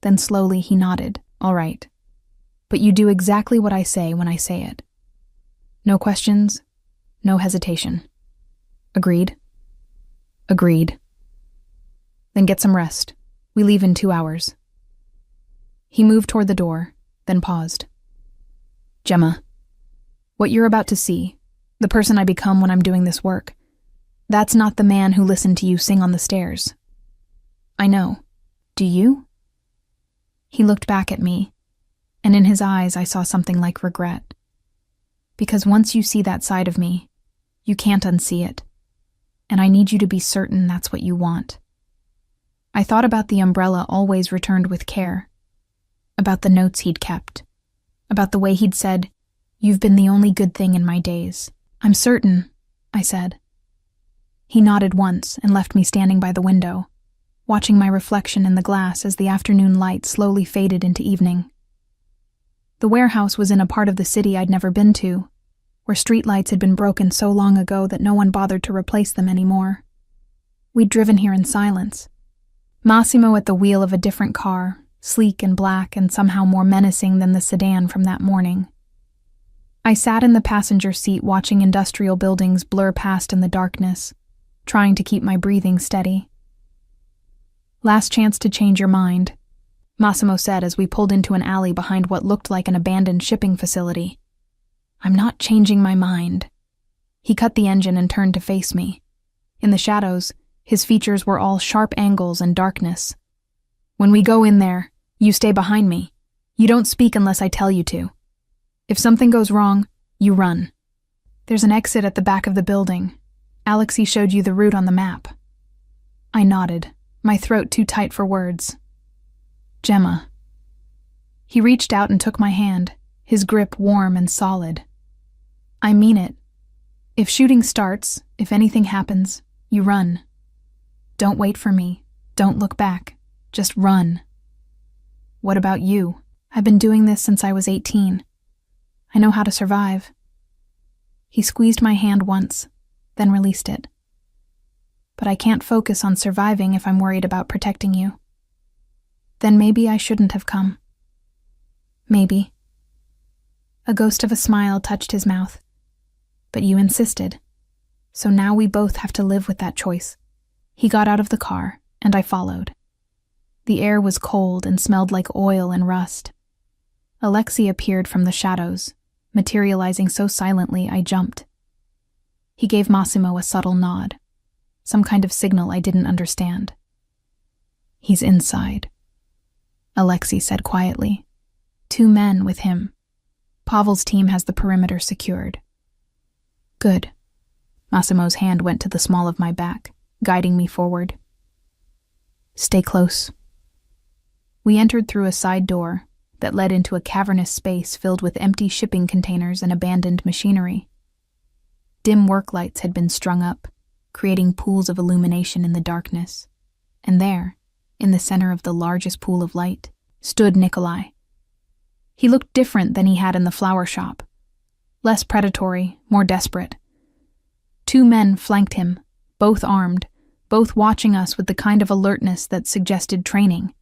Then slowly he nodded. "All right. But you do exactly what I say when I say it. No questions, no hesitation. Agreed?" "Agreed." "Then get some rest. We leave in 2 hours." He moved toward the door, then paused. "Gemma, what you're about to see, the person I become when I'm doing this work, that's not the man who listened to you sing on the stairs." "I know. Do you?" He looked back at me, and in his eyes I saw something like regret. Because once you see that side of me, you can't unsee it, and I need you to be certain that's what you want. I thought about the umbrella always returned with care, about the notes he'd kept, about the way he'd said, "You've been the only good thing in my days." "I'm certain," I said. He nodded once and left me standing by the window, watching my reflection in the glass as the afternoon light slowly faded into evening. The warehouse was in a part of the city I'd never been to, where streetlights had been broken so long ago that no one bothered to replace them anymore. We'd driven here in silence. Massimo at the wheel of a different car, sleek and black and somehow more menacing than the sedan from that morning. I sat in the passenger seat watching industrial buildings blur past in the darkness, trying to keep my breathing steady. "Last chance to change your mind," Massimo said as we pulled into an alley behind what looked like an abandoned shipping facility. "I'm not changing my mind." He cut the engine and turned to face me. In the shadows, his features were all sharp angles and darkness. "When we go in there, you stay behind me. You don't speak unless I tell you to. If something goes wrong, you run. There's an exit at the back of the building. Alexei showed you the route on the map." I nodded, my throat too tight for words. "Gemma." He reached out and took my hand, his grip warm and solid. "I mean it. If shooting starts, if anything happens, you run. Don't wait for me. Don't look back. Just run." "What about you?" "I've been doing this since I was 18. I know how to survive." He squeezed my hand once, then released it. "But I can't focus on surviving if I'm worried about protecting you." "Then maybe I shouldn't have come." "Maybe." A ghost of a smile touched his mouth. "But you insisted. So now we both have to live with that choice." He got out of the car, and I followed. The air was cold and smelled like oil and rust. Alexei appeared from the shadows, materializing so silently I jumped. He gave Massimo a subtle nod, some kind of signal I didn't understand. "He's inside," Alexei said quietly. "2 men with him. Pavel's team has the perimeter secured." "Good." Massimo's hand went to the small of my back, guiding me forward. "Stay close." We entered through a side door that led into a cavernous space filled with empty shipping containers and abandoned machinery. Dim work lights had been strung up, creating pools of illumination in the darkness. And there, in the center of the largest pool of light, stood Nikolai. He looked different than he had in the flower shop. Less predatory, more desperate. 2 men flanked him, both armed, both watching us with the kind of alertness that suggested training.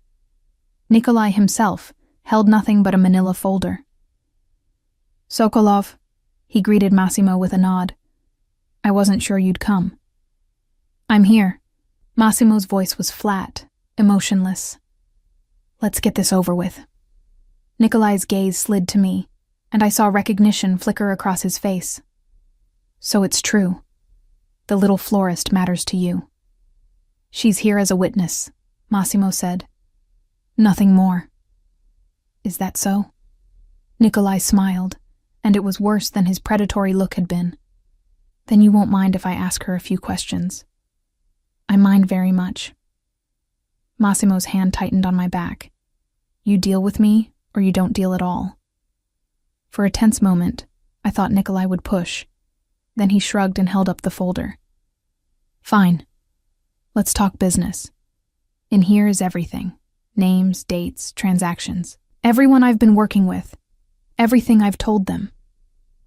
Nikolai himself held nothing but a manila folder. "Sokolov," he greeted Massimo with a nod. "I wasn't sure you'd come." "I'm here." Massimo's voice was flat, emotionless. "Let's get this over with." Nikolai's gaze slid to me, and I saw recognition flicker across his face. "So it's true. The little florist matters to you." "She's here as a witness," Massimo said. "Nothing more." "Is that so?" Nikolai smiled, and it was worse than his predatory look had been. "Then you won't mind if I ask her a few questions." "I mind very much." Massimo's hand tightened on my back. "You deal with me, or you don't deal at all." For a tense moment, I thought Nikolai would push. Then he shrugged and held up the folder. "Fine. Let's talk business. In here is everything. Names, dates, transactions. Everyone I've been working with. Everything I've told them.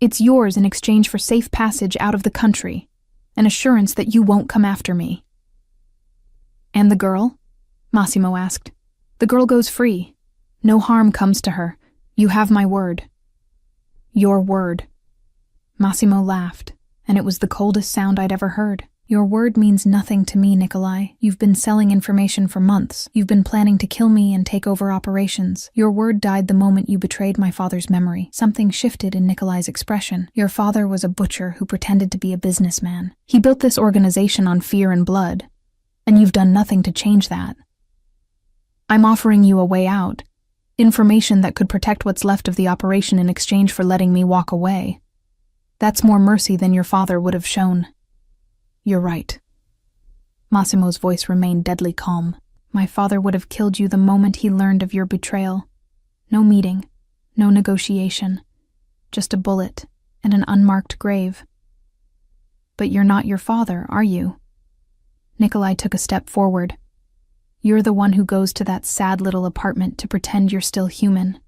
It's yours in exchange for safe passage out of the country, an assurance that you won't come after me." "And the girl?" Massimo asked. "The girl goes free. No harm comes to her. You have my word." "Your word." Massimo laughed, and it was the coldest sound I'd ever heard. "Your word means nothing to me, Nikolai. You've been selling information for months. You've been planning to kill me and take over operations. Your word died the moment you betrayed my father's memory." Something shifted in Nikolai's expression. "Your father was a butcher who pretended to be a businessman. He built this organization on fear and blood, and you've done nothing to change that. I'm offering you a way out. Information that could protect what's left of the operation in exchange for letting me walk away. That's more mercy than your father would have shown." "You're right." Massimo's voice remained deadly calm. "My father would have killed you the moment he learned of your betrayal. No meeting, no negotiation, just a bullet and an unmarked grave." "But you're not your father, are you?" Nikolai took a step forward. "You're the one who goes to that sad little apartment to pretend you're still human.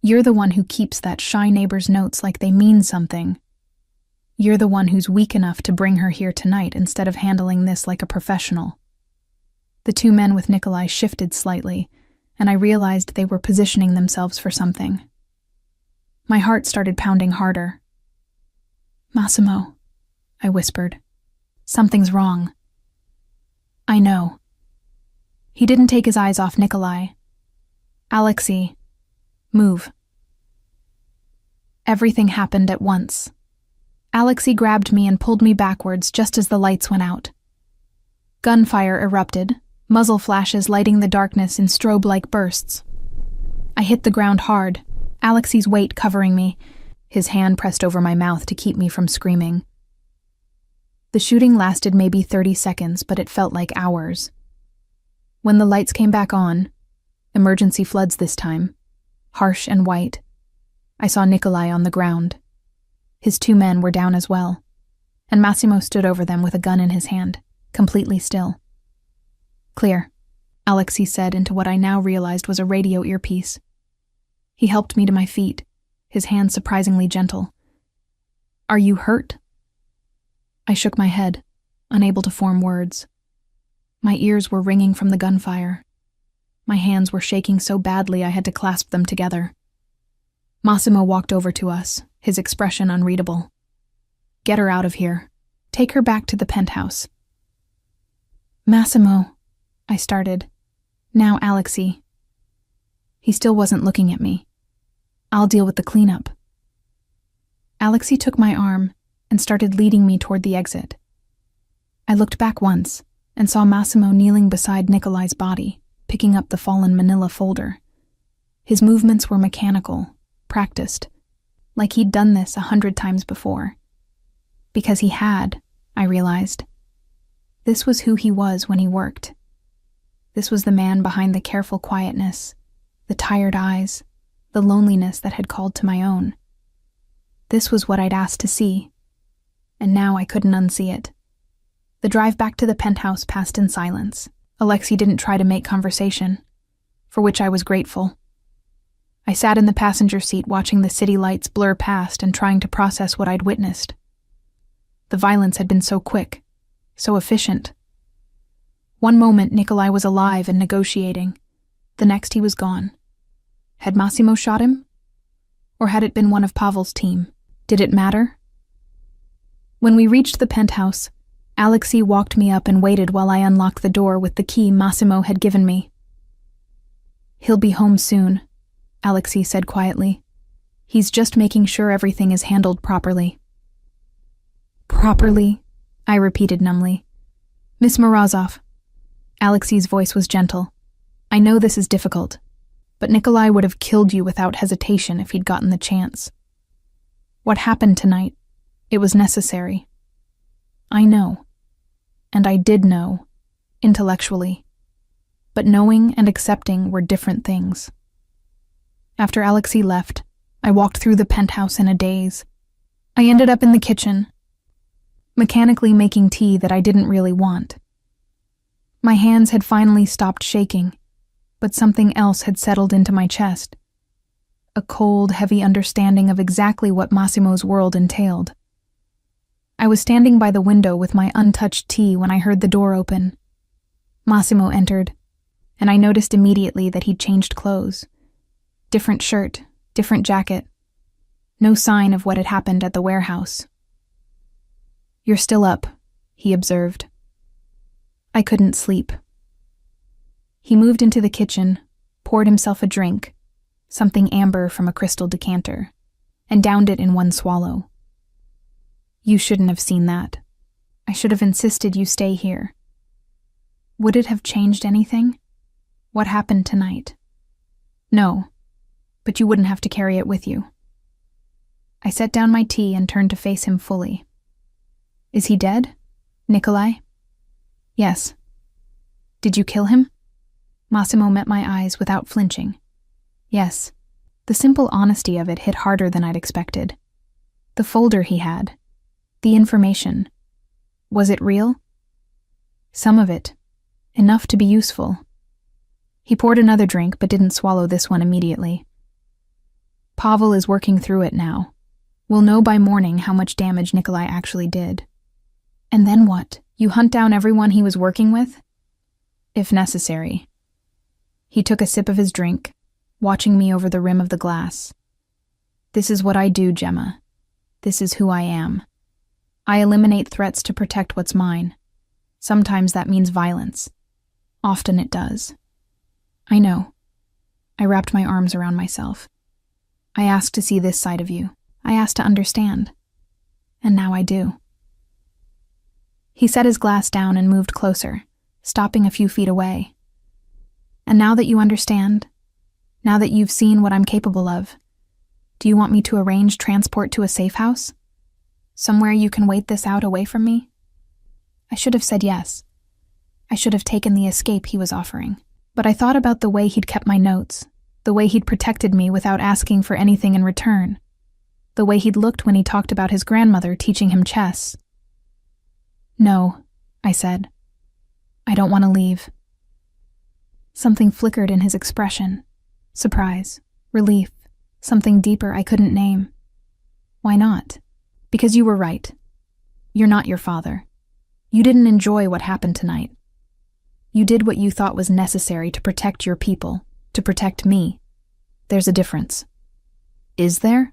You're the one who keeps that shy neighbor's notes like they mean something. You're the one who's weak enough to bring her here tonight instead of handling this like a professional." The 2 men with Nikolai shifted slightly, and I realized they were positioning themselves for something. My heart started pounding harder. "Massimo," I whispered. "Something's wrong." "I know." He didn't take his eyes off Nikolai. "Alexei, move." Everything happened at once. Alexei grabbed me and pulled me backwards just as the lights went out. Gunfire erupted, muzzle flashes lighting the darkness in strobe-like bursts. I hit the ground hard, Alexei's weight covering me, his hand pressed over my mouth to keep me from screaming. The shooting lasted maybe 30 seconds, but it felt like hours. When the lights came back on, emergency floods this time, harsh and white, I saw Nikolai on the ground. His 2 men were down as well, and Massimo stood over them with a gun in his hand, completely still. "Clear," Alexei said into what I now realized was a radio earpiece. He helped me to my feet, his hand surprisingly gentle. "Are you hurt?" I shook my head, unable to form words. My ears were ringing from the gunfire. My hands were shaking so badly I had to clasp them together. Massimo walked over to us, his expression unreadable. "Get her out of here. Take her back to the penthouse." "Massimo," I started. Now, Alexei. He still wasn't looking at me. I'll deal with the cleanup. Alexei took my arm and started leading me toward the exit. I looked back once and saw Massimo kneeling beside Nikolai's body, picking up the fallen manila folder. His movements were mechanical, practiced, like he'd done this 100 times before. Because he had, I realized. This was who he was when he worked. This was the man behind the careful quietness, the tired eyes, the loneliness that had called to my own. This was what I'd asked to see, and now I couldn't unsee it. The drive back to the penthouse passed in silence. Alexei didn't try to make conversation, for which I was grateful. I sat in the passenger seat watching the city lights blur past and trying to process what I'd witnessed. The violence had been so quick, so efficient. One moment Nikolai was alive and negotiating, the next he was gone. Had Massimo shot him? Or had it been one of Pavel's team? Did it matter? When we reached the penthouse, Alexei walked me up and waited while I unlocked the door with the key Massimo had given me. "He'll be home soon," Alexei said quietly. "He's just making sure everything is handled properly." "Properly?" I repeated numbly. "Miss Morozov." Alexei's voice was gentle. "I know this is difficult, but Nikolai would have killed you without hesitation if he'd gotten the chance. What happened tonight, it was necessary. I know. And I did know, intellectually. But knowing and accepting were different things." After Alexei left, I walked through the penthouse in a daze. I ended up in the kitchen, mechanically making tea that I didn't really want. My hands had finally stopped shaking, but something else had settled into my chest. A cold, heavy understanding of exactly what Massimo's world entailed. I was standing by the window with my untouched tea when I heard the door open. Massimo entered, and I noticed immediately that he'd changed clothes. Different shirt, different jacket. No sign of what had happened at the warehouse. "You're still up," he observed. I couldn't sleep. He moved into the kitchen, poured himself a drink, something amber from a crystal decanter, and downed it in one swallow. "You shouldn't have seen that. I should have insisted you stay here." Would it have changed anything? What happened tonight? No, but you wouldn't have to carry it with you. I set down my tea and turned to face him fully. "Is he dead? Nikolai?" "Yes." "Did you kill him?" Massimo met my eyes without flinching. "Yes." The simple honesty of it hit harder than I'd expected. The folder he had. The information. Was it real? Some of it. Enough to be useful. He poured another drink but didn't swallow this one immediately. "Pavel is working through it now. We'll know by morning how much damage Nikolai actually did." "And then what? You hunt down everyone he was working with?" "If necessary." He took a sip of his drink, watching me over the rim of the glass. "This is what I do, Gemma. This is who I am. I eliminate threats to protect what's mine. Sometimes that means violence. Often it does." "I know." I wrapped my arms around myself. "I asked to see this side of you. I asked to understand. And now I do." He set his glass down and moved closer, stopping a few feet away. "And now that you understand, now that you've seen what I'm capable of, do you want me to arrange transport to a safe house? Somewhere you can wait this out away from me?" I should have said yes. I should have taken the escape he was offering. But I thought about the way he'd kept my notes, the way he'd protected me without asking for anything in return, the way he'd looked when he talked about his grandmother teaching him chess. "No," I said. "I don't want to leave." Something flickered in his expression. Surprise, relief, something deeper I couldn't name. "Why not?" "Because you were right. You're not your father. You didn't enjoy what happened tonight. You did what you thought was necessary to protect your people, to protect me. There's a difference." "Is there?"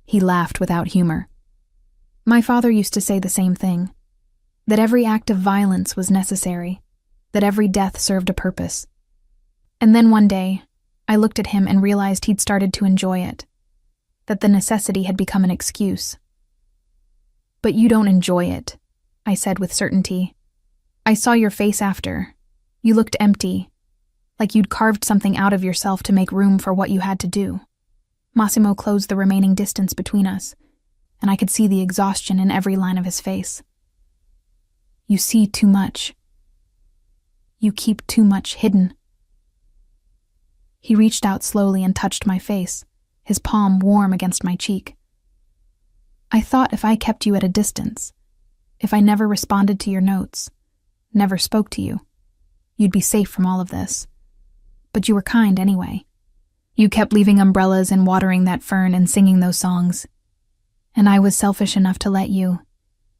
He laughed without humor. "My father used to say the same thing, that every act of violence was necessary, that every death served a purpose. And then one day, I looked at him and realized he'd started to enjoy it, that the necessity had become an excuse. "But you don't enjoy it," I said with certainty. "I saw your face after. You looked empty, like you'd carved something out of yourself to make room for what you had to do." Massimo closed the remaining distance between us, and I could see the exhaustion in every line of his face. "You see too much. You keep too much hidden." He reached out slowly and touched my face, his palm warm against my cheek. "I thought if I kept you at a distance, if I never responded to your notes, never spoke to you, you'd be safe from all of this. But you were kind anyway. You kept leaving umbrellas and watering that fern and singing those songs. And I was selfish enough to let you,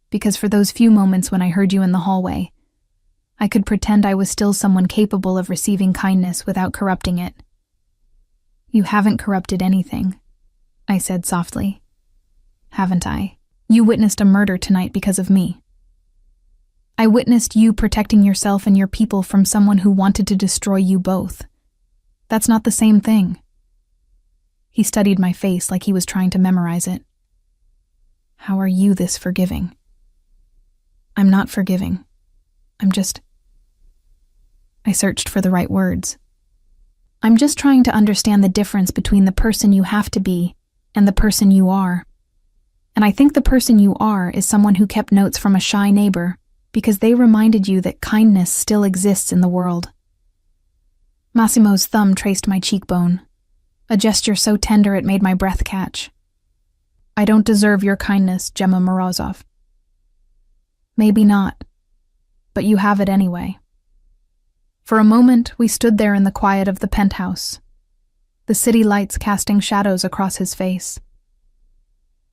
because for those few moments when I heard you in the hallway, I could pretend I was still someone capable of receiving kindness without corrupting it." "You haven't corrupted anything," I said softly. "Haven't I? You witnessed a murder tonight because of me. I witnessed you protecting yourself and your people from someone who wanted to destroy you both. That's not the same thing." He studied my face like he was trying to memorize it. "How are you this forgiving?" "I'm not forgiving. I searched for the right words. "I'm just trying to understand the difference between the person you have to be and the person you are. And I think the person you are is someone who kept notes from a shy neighbor because they reminded you that kindness still exists in the world." Massimo's thumb traced my cheekbone, a gesture so tender it made my breath catch. "I don't deserve your kindness, Gemma Morozov." "Maybe not, but you have it anyway." For a moment, we stood there in the quiet of the penthouse, the city lights casting shadows across his face.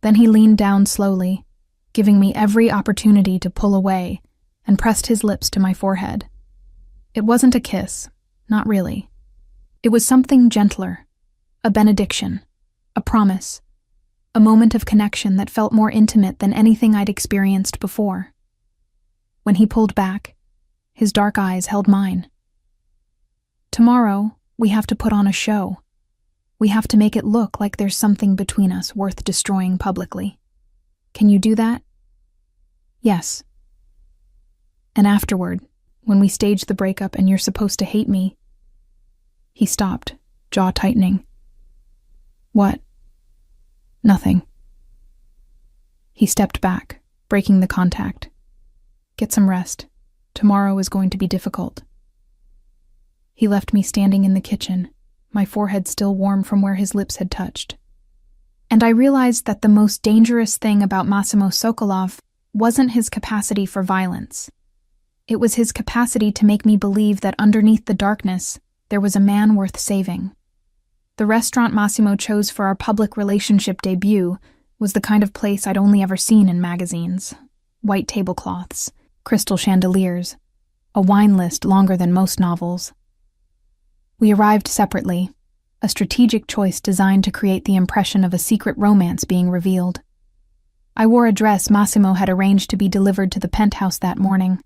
Then he leaned down slowly, giving me every opportunity to pull away, and pressed his lips to my forehead. It wasn't a kiss, not really. It was something gentler, a benediction, a promise, a moment of connection that felt more intimate than anything I'd experienced before. When he pulled back, his dark eyes held mine. "Tomorrow, we have to put on a show. We have to make it look like there's something between us worth destroying publicly. Can you do that?" "Yes." "And afterward, when we stage the breakup and you're supposed to hate me..." He stopped, jaw tightening. "What?" "Nothing." He stepped back, breaking the contact. "Get some rest. Tomorrow is going to be difficult." He left me standing in the kitchen, my forehead still warm from where his lips had touched. And I realized that the most dangerous thing about Massimo Sokolov wasn't his capacity for violence. It was his capacity to make me believe that underneath the darkness, there was a man worth saving. The restaurant Massimo chose for our public relationship debut was the kind of place I'd only ever seen in magazines. White tablecloths, crystal chandeliers, a wine list longer than most novels. We arrived separately, a strategic choice designed to create the impression of a secret romance being revealed. I wore a dress Massimo had arranged to be delivered to the penthouse that morning.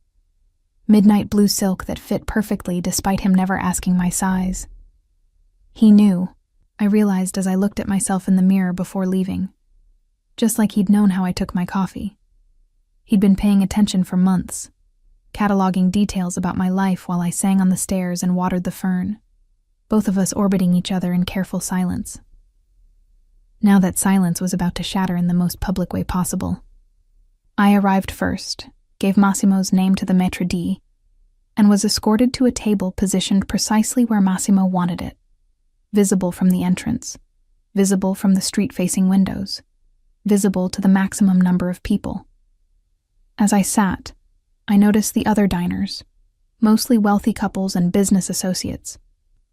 Midnight blue silk that fit perfectly despite him never asking my size. He knew, I realized as I looked at myself in the mirror before leaving. Just like he'd known how I took my coffee. He'd been paying attention for months, cataloging details about my life while I sang on the stairs and watered the fern, both of us orbiting each other in careful silence. Now that silence was about to shatter in the most public way possible. I arrived first, gave Massimo's name to the maître d', and was escorted to a table positioned precisely where Massimo wanted it, visible from the entrance, visible from the street-facing windows, visible to the maximum number of people. As I sat, I noticed the other diners, mostly wealthy couples and business associates,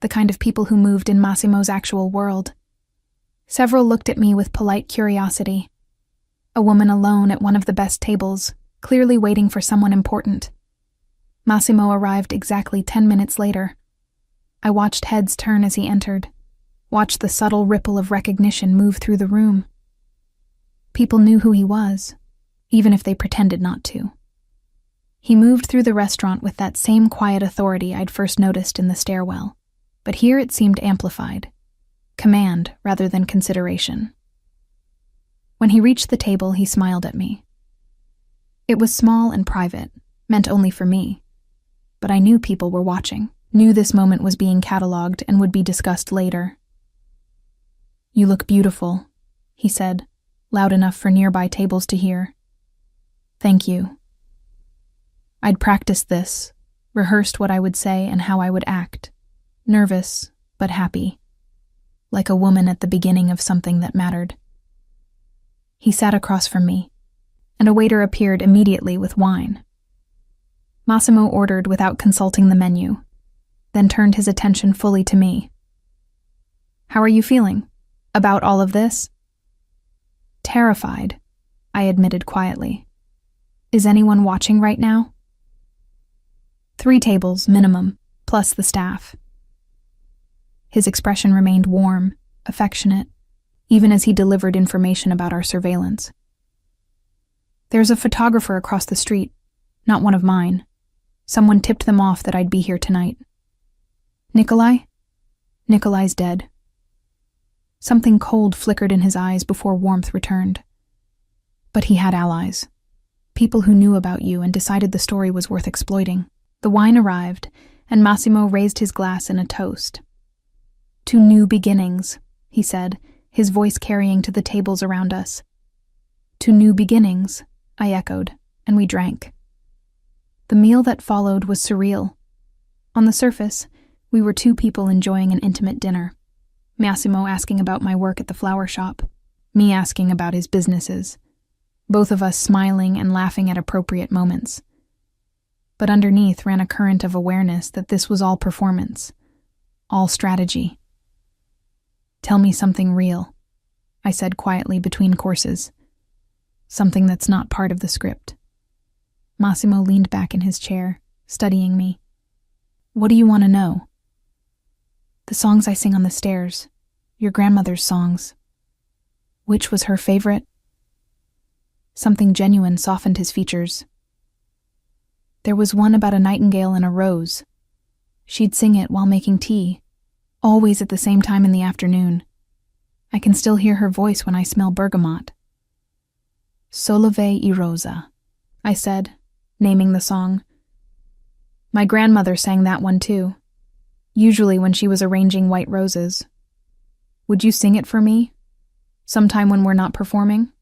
the kind of people who moved in Massimo's actual world. Several looked at me with polite curiosity. A woman alone at one of the best tables, clearly waiting for someone important. Massimo arrived exactly 10 minutes later. I watched heads turn as he entered, watched the subtle ripple of recognition move through the room. People knew who he was, even if they pretended not to. He moved through the restaurant with that same quiet authority I'd first noticed in the stairwell, but here it seemed amplified. Command rather than consideration. When he reached the table, he smiled at me. It was small and private, meant only for me. But I knew people were watching, knew this moment was being catalogued and would be discussed later. "You look beautiful," he said, loud enough for nearby tables to hear. "Thank you." I'd practiced this, rehearsed what I would say and how I would act, nervous but happy, like a woman at the beginning of something that mattered. He sat across from me, and a waiter appeared immediately with wine. Massimo ordered without consulting the menu, then turned his attention fully to me. "How are you feeling? About all of this?" "Terrified," I admitted quietly. "Is anyone watching right now?" 3 tables, minimum, plus the staff. His expression remained warm, affectionate, even as he delivered information about our surveillance. "There's a photographer across the street, not one of mine. Someone tipped them off that I'd be here tonight." "Nikolai?" "Nikolai's dead." Something cold flickered in his eyes before warmth returned. "But he had allies. People who knew about you and decided the story was worth exploiting." The wine arrived, and Massimo raised his glass in a toast. "To new beginnings," he said, his voice carrying to the tables around us. "To new beginnings," I echoed, and we drank. The meal that followed was surreal. On the surface, we were 2 people enjoying an intimate dinner. Massimo asking about my work at the flower shop, me asking about his businesses, both of us smiling and laughing at appropriate moments. But underneath ran a current of awareness that this was all performance, all strategy. "Tell me something real," I said quietly between courses. "Something that's not part of the script." Massimo leaned back in his chair, studying me. "What do you want to know?" "The songs I sing on the stairs, your grandmother's songs." "Which was her favorite?" Something genuine softened his features. "There was one about a nightingale and a rose. She'd sing it while making tea, always at the same time in the afternoon. I can still hear her voice when I smell bergamot." "Solove e Rosa," I said, naming the song. "My grandmother sang that one too, usually when she was arranging white roses. Would you sing it for me, sometime when we're not performing?"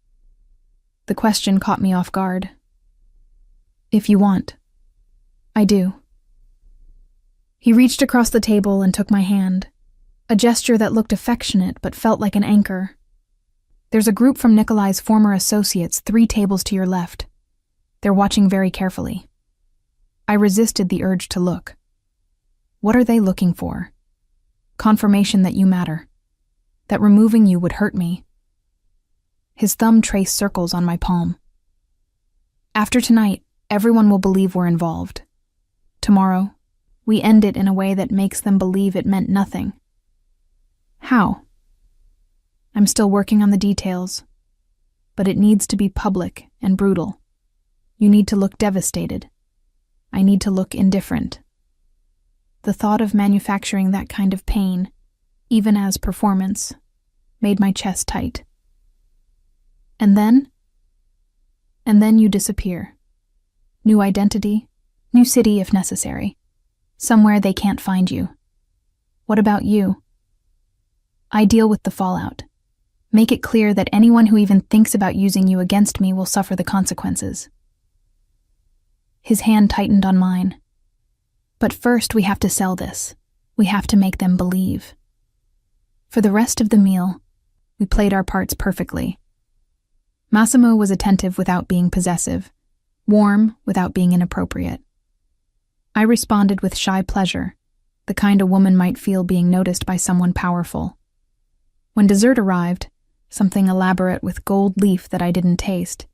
The question caught me off guard. "If you want." "I do." He reached across the table and took my hand, a gesture that looked affectionate but felt like an anchor. "There's a group from Nikolai's former associates 3 tables to your left. They're watching very carefully." I resisted the urge to look. What are they looking for? Confirmation that you matter, that removing you would hurt me. His thumb traced circles on my palm. "After tonight, everyone will believe we're involved. Tomorrow, we end it in a way that makes them believe it meant nothing." "How?" "I'm still working on the details, but it needs to be public and brutal. You need to look devastated. I need to look indifferent." The thought of manufacturing that kind of pain, even as performance, made my chest tight. "And then?" "And then you disappear. New identity, new city if necessary. Somewhere they can't find you. What about you?" "I deal with the fallout. Make it clear that anyone who even thinks about using you against me will suffer the consequences." His hand tightened on mine. "But first we have to sell this. We have to make them believe." For the rest of the meal, we played our parts perfectly. Massimo was attentive without being possessive, warm without being inappropriate. I responded with shy pleasure, the kind a woman might feel being noticed by someone powerful. When dessert arrived, something elaborate with gold leaf that I didn't taste,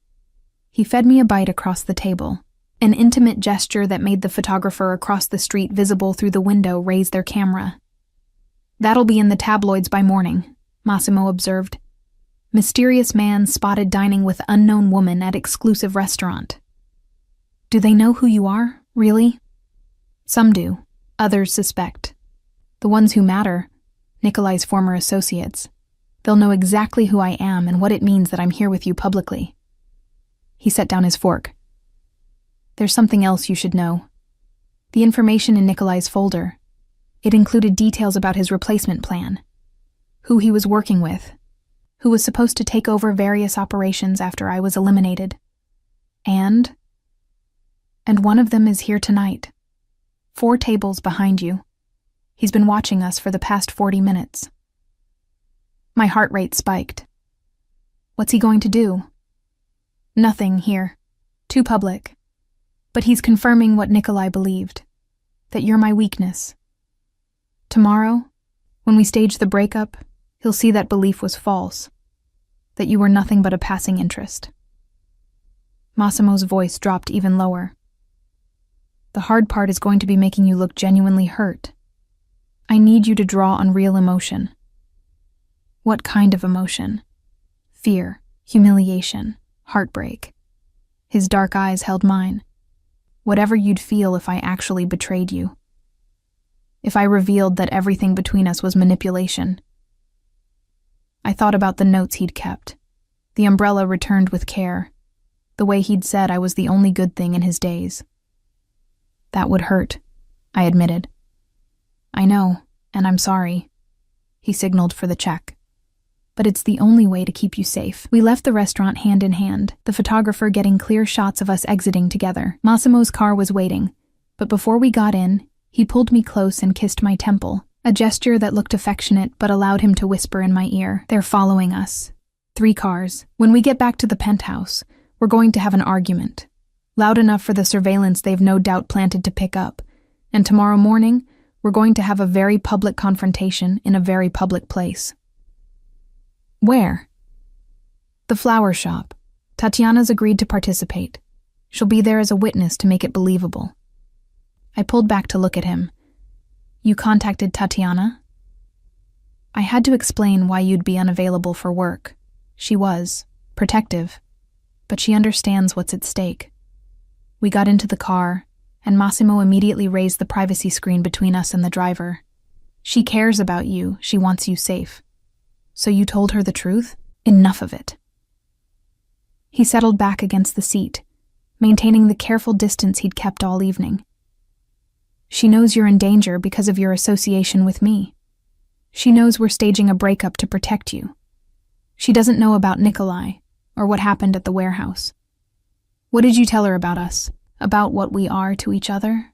he fed me a bite across the table, an intimate gesture that made the photographer across the street visible through the window raise their camera. "That'll be in the tabloids by morning," Massimo observed. "Mysterious man spotted dining with unknown woman at exclusive restaurant." "Do they know who you are, really?" "Some do, others suspect. The ones who matter, Nikolai's former associates. They'll know exactly who I am and what it means that I'm here with you publicly. He set down his fork. There's something else you should know. The information in Nikolai's folder. It included details about his replacement plan, who he was working with, who was supposed to take over various operations after I was eliminated. And one of them is here tonight. 4 tables behind you. He's been watching us for the past 40 minutes. My heart rate spiked. What's he going to do? Nothing here. Too public. But he's confirming what Nikolai believed, that you're my weakness. Tomorrow, when we stage the breakup, he'll see that belief was false, that you were nothing but a passing interest. Massimo's voice dropped even lower. The hard part is going to be making you look genuinely hurt. I need you to draw on real emotion. What kind of emotion? Fear, humiliation, heartbreak. His dark eyes held mine. Whatever you'd feel if I actually betrayed you. If I revealed that everything between us was manipulation. I thought about the notes he'd kept, the umbrella returned with care, the way he'd said I was the only good thing in his days. That would hurt, I admitted. I know, and I'm sorry. He signaled for the check. But it's the only way to keep you safe. We left the restaurant hand in hand, the photographer getting clear shots of us exiting together. Massimo's car was waiting, but before we got in, he pulled me close and kissed my temple, a gesture that looked affectionate but allowed him to whisper in my ear. They're following us. 3 cars. When we get back to the penthouse, we're going to have an argument. Loud enough for the surveillance they've no doubt planted to pick up. And tomorrow morning, we're going to have a very public confrontation in a very public place. Where? The flower shop. Tatiana's agreed to participate. She'll be there as a witness to make it believable. I pulled back to look at him. You contacted Tatiana? I had to explain why you'd be unavailable for work. She was protective, but she understands what's at stake. We got into the car, and Massimo immediately raised the privacy screen between us and the driver. She cares about you, she wants you safe. So you told her the truth? Enough of it. He settled back against the seat, maintaining the careful distance he'd kept all evening. She knows you're in danger because of your association with me. She knows we're staging a breakup to protect you. She doesn't know about Nikolai, or what happened at the warehouse. What did you tell her about us? About what we are to each other?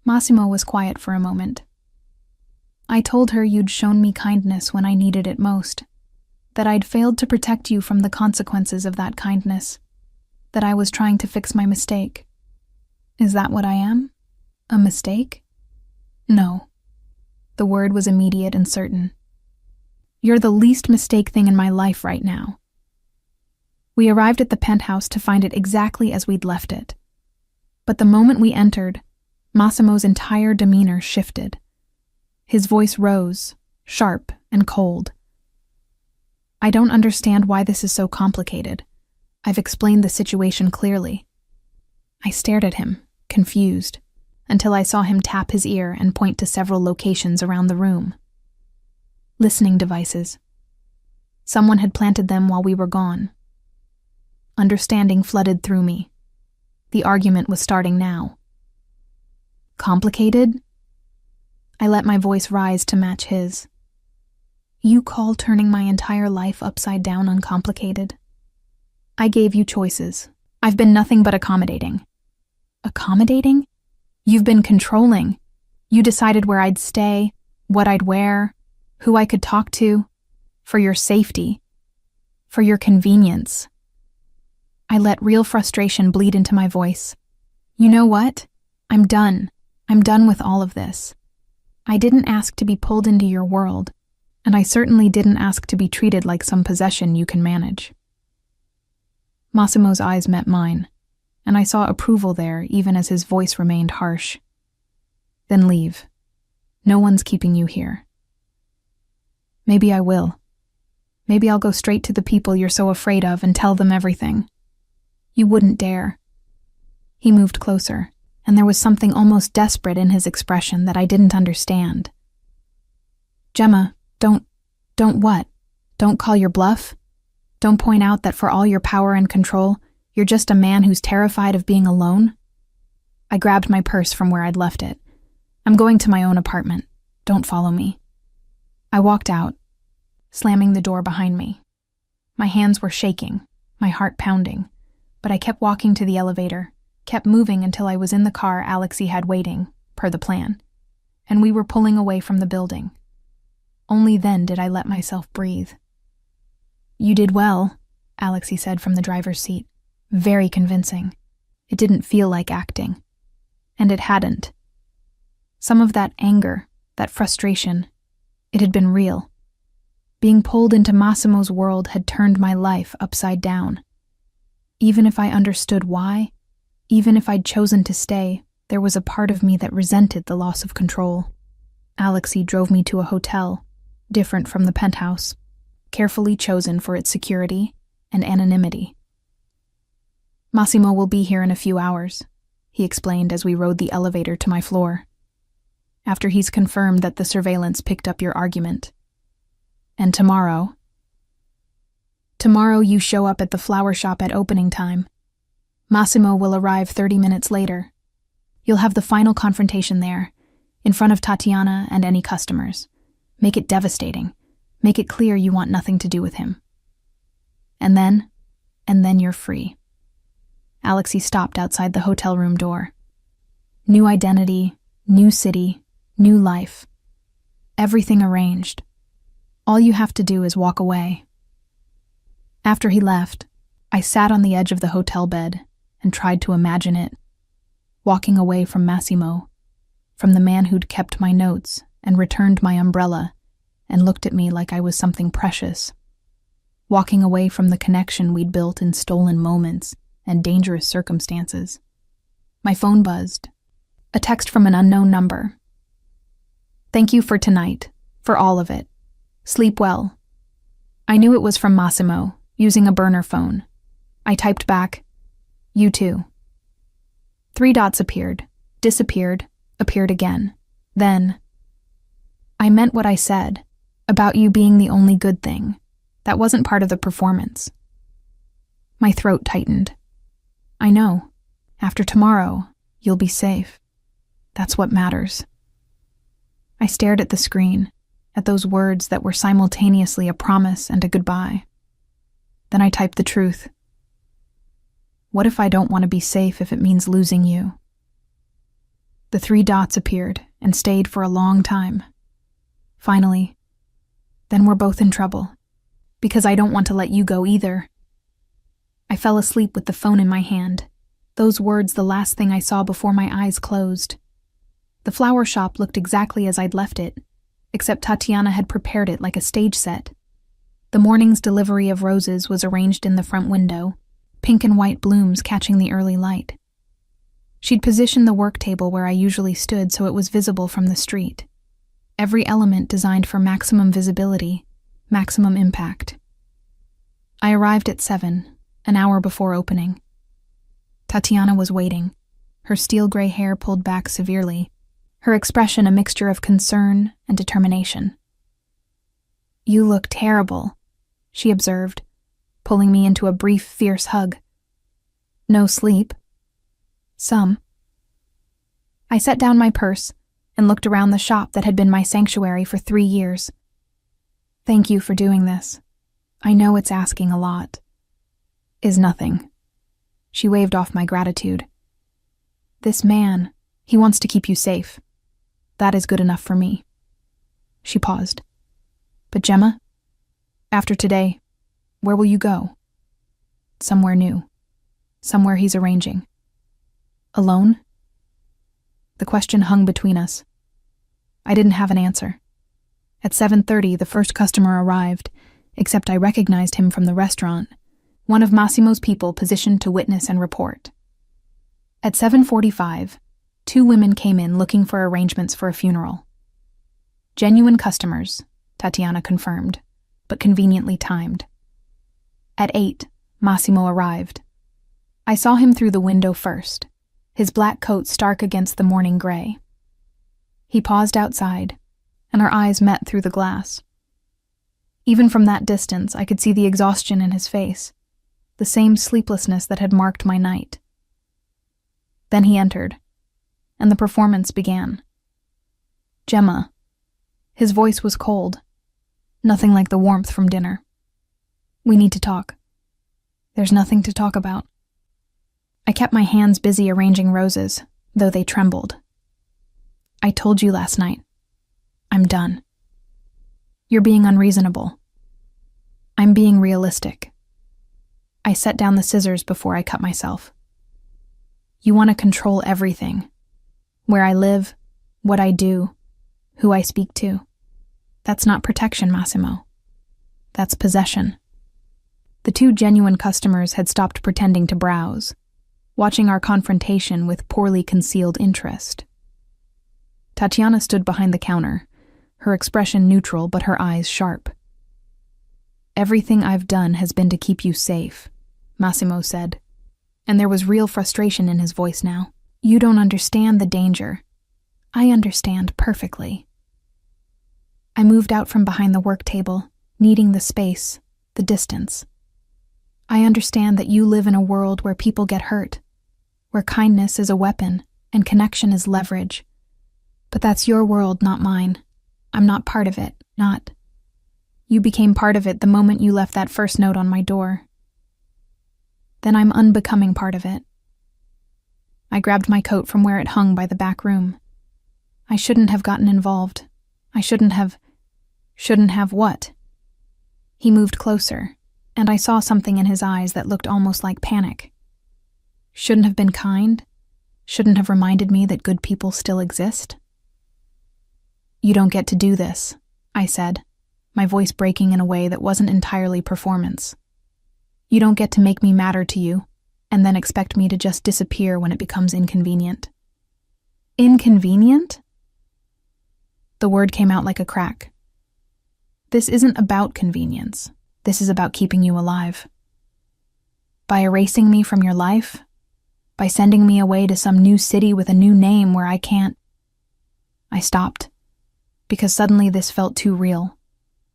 Massimo was quiet for a moment. I told her you'd shown me kindness when I needed it most, that I'd failed to protect you from the consequences of that kindness, that I was trying to fix my mistake. Is that what I am? A mistake? No. The word was immediate and certain. You're the least mistake thing in my life right now. We arrived at the penthouse to find it exactly as we'd left it. But the moment we entered, Massimo's entire demeanor shifted. His voice rose, sharp and cold. I don't understand why this is so complicated. I've explained the situation clearly. I stared at him, confused, until I saw him tap his ear and point to several locations around the room. Listening devices. Someone had planted them while we were gone. Understanding flooded through me. The argument was starting now. Complicated? I let my voice rise to match his. You call turning my entire life upside down uncomplicated? I gave you choices. I've been nothing but accommodating. Accommodating? You've been controlling. You decided where I'd stay, what I'd wear, who I could talk to, for your safety, for your convenience. I let real frustration bleed into my voice. You know what? I'm done. I'm done with all of this. I didn't ask to be pulled into your world, and I certainly didn't ask to be treated like some possession you can manage. Massimo's eyes met mine, and I saw approval there even as his voice remained harsh. Then leave. No one's keeping you here. Maybe I will. Maybe I'll go straight to the people you're so afraid of and tell them everything. You wouldn't dare. He moved closer, and there was something almost desperate in his expression that I didn't understand. Gemma, don't what? Don't call your bluff? Don't point out that for all your power and control, you're just a man who's terrified of being alone? I grabbed my purse from where I'd left it. I'm going to my own apartment. Don't follow me. I walked out, slamming the door behind me. My hands were shaking, my heart pounding, but I kept walking to the elevator, kept moving until I was in the car Alexei had waiting, per the plan, and we were pulling away from the building. Only then did I let myself breathe. You did well, Alexei said from the driver's seat. Very convincing. It didn't feel like acting. And it hadn't. Some of that anger, that frustration, it had been real. Being pulled into Massimo's world had turned my life upside down. Even if I understood why, even if I'd chosen to stay, there was a part of me that resented the loss of control. Alexei drove me to a hotel, different from the penthouse, carefully chosen for its security and anonymity. Massimo will be here in a few hours, he explained as we rode the elevator to my floor. After he's confirmed that the surveillance picked up your argument. And tomorrow you show up at the flower shop at opening time. Massimo will arrive 30 minutes later. You'll have the final confrontation there, in front of Tatiana and any customers. Make it devastating. Make it clear you want nothing to do with him. And then you're free. Alexei stopped outside the hotel room door. New identity, new city, new life. Everything arranged. All you have to do is walk away. After he left, I sat on the edge of the hotel bed and tried to imagine it. Walking away from Massimo, from the man who'd kept my notes and returned my umbrella and looked at me like I was something precious. Walking away from the connection we'd built in stolen moments and dangerous circumstances. My phone buzzed. A text from an unknown number. Thank you for tonight, for all of it. Sleep well. I knew it was from Massimo, using a burner phone. I typed back, you too. 3 dots appeared, disappeared, appeared again. Then, I meant what I said, about you being the only good thing. That wasn't part of the performance. My throat tightened. I know. After tomorrow, you'll be safe. That's what matters. I stared at the screen, at those words that were simultaneously a promise and a goodbye. Then I typed the truth. What if I don't want to be safe if it means losing you? The 3 dots appeared and stayed for a long time. Finally, then we're both in trouble, because I don't want to let you go either. I fell asleep with the phone in my hand, those words the last thing I saw before my eyes closed. The flower shop looked exactly as I'd left it, except Tatiana had prepared it like a stage set. The morning's delivery of roses was arranged in the front window, pink and white blooms catching the early light. She'd positioned the work table where I usually stood so it was visible from the street. Every element designed for maximum visibility, maximum impact. I arrived at 7, an hour before opening. Tatiana was waiting, her steel-gray hair pulled back severely, her expression a mixture of concern and determination. You look terrible, she observed, pulling me into a brief, fierce hug. No sleep? Some. I set down my purse and looked around the shop that had been my sanctuary for 3 years. Thank you for doing this. I know it's asking a lot. Is nothing. She waved off my gratitude. This man, he wants to keep you safe. That is good enough for me. She paused. But Gemma, after today, where will you go? Somewhere new. Somewhere he's arranging. Alone? The question hung between us. I didn't have an answer. At 7:30, the first customer arrived, except I recognized him from the restaurant, one of Massimo's people positioned to witness and report. At 7:45, 2 women came in looking for arrangements for a funeral. Genuine customers, Tatiana confirmed, but conveniently timed. At 8, Massimo arrived. I saw him through the window first, his black coat stark against the morning gray. He paused outside, and our eyes met through the glass. Even from that distance, I could see the exhaustion in his face, the same sleeplessness that had marked my night. Then he entered, and the performance began. Gemma. His voice was cold, nothing like the warmth from dinner. We need to talk. There's nothing to talk about. I kept my hands busy arranging roses, though they trembled. I told you last night. I'm done. You're being unreasonable. I'm being realistic. I set down the scissors before I cut myself. You want to control everything. Where I live, what I do, who I speak to. That's not protection, Massimo. That's possession. The two genuine customers had stopped pretending to browse, watching our confrontation with poorly concealed interest. Tatiana stood behind the counter, her expression neutral but her eyes sharp. Everything I've done has been to keep you safe, Massimo said, and there was real frustration in his voice now. You don't understand the danger. I understand perfectly. I moved out from behind the work table, needing the space, the distance. I understand that you live in a world where people get hurt, where kindness is a weapon and connection is leverage. But that's your world, not mine. I'm not part of it, not. You became part of it the moment you left that first note on my door. Then I'm unbecoming part of it. I grabbed my coat from where it hung by the back room. I shouldn't have gotten involved. I shouldn't have what? He moved closer, and I saw something in his eyes that looked almost like panic. Shouldn't have been kind? Shouldn't have reminded me that good people still exist? You don't get to do this, I said, my voice breaking in a way that wasn't entirely performance. You don't get to make me matter to you, and then expect me to just disappear when it becomes inconvenient. Inconvenient? The word came out like a crack. This isn't about convenience. This is about keeping you alive. By erasing me from your life, by sending me away to some new city with a new name where I can't. I stopped, because suddenly this felt too real,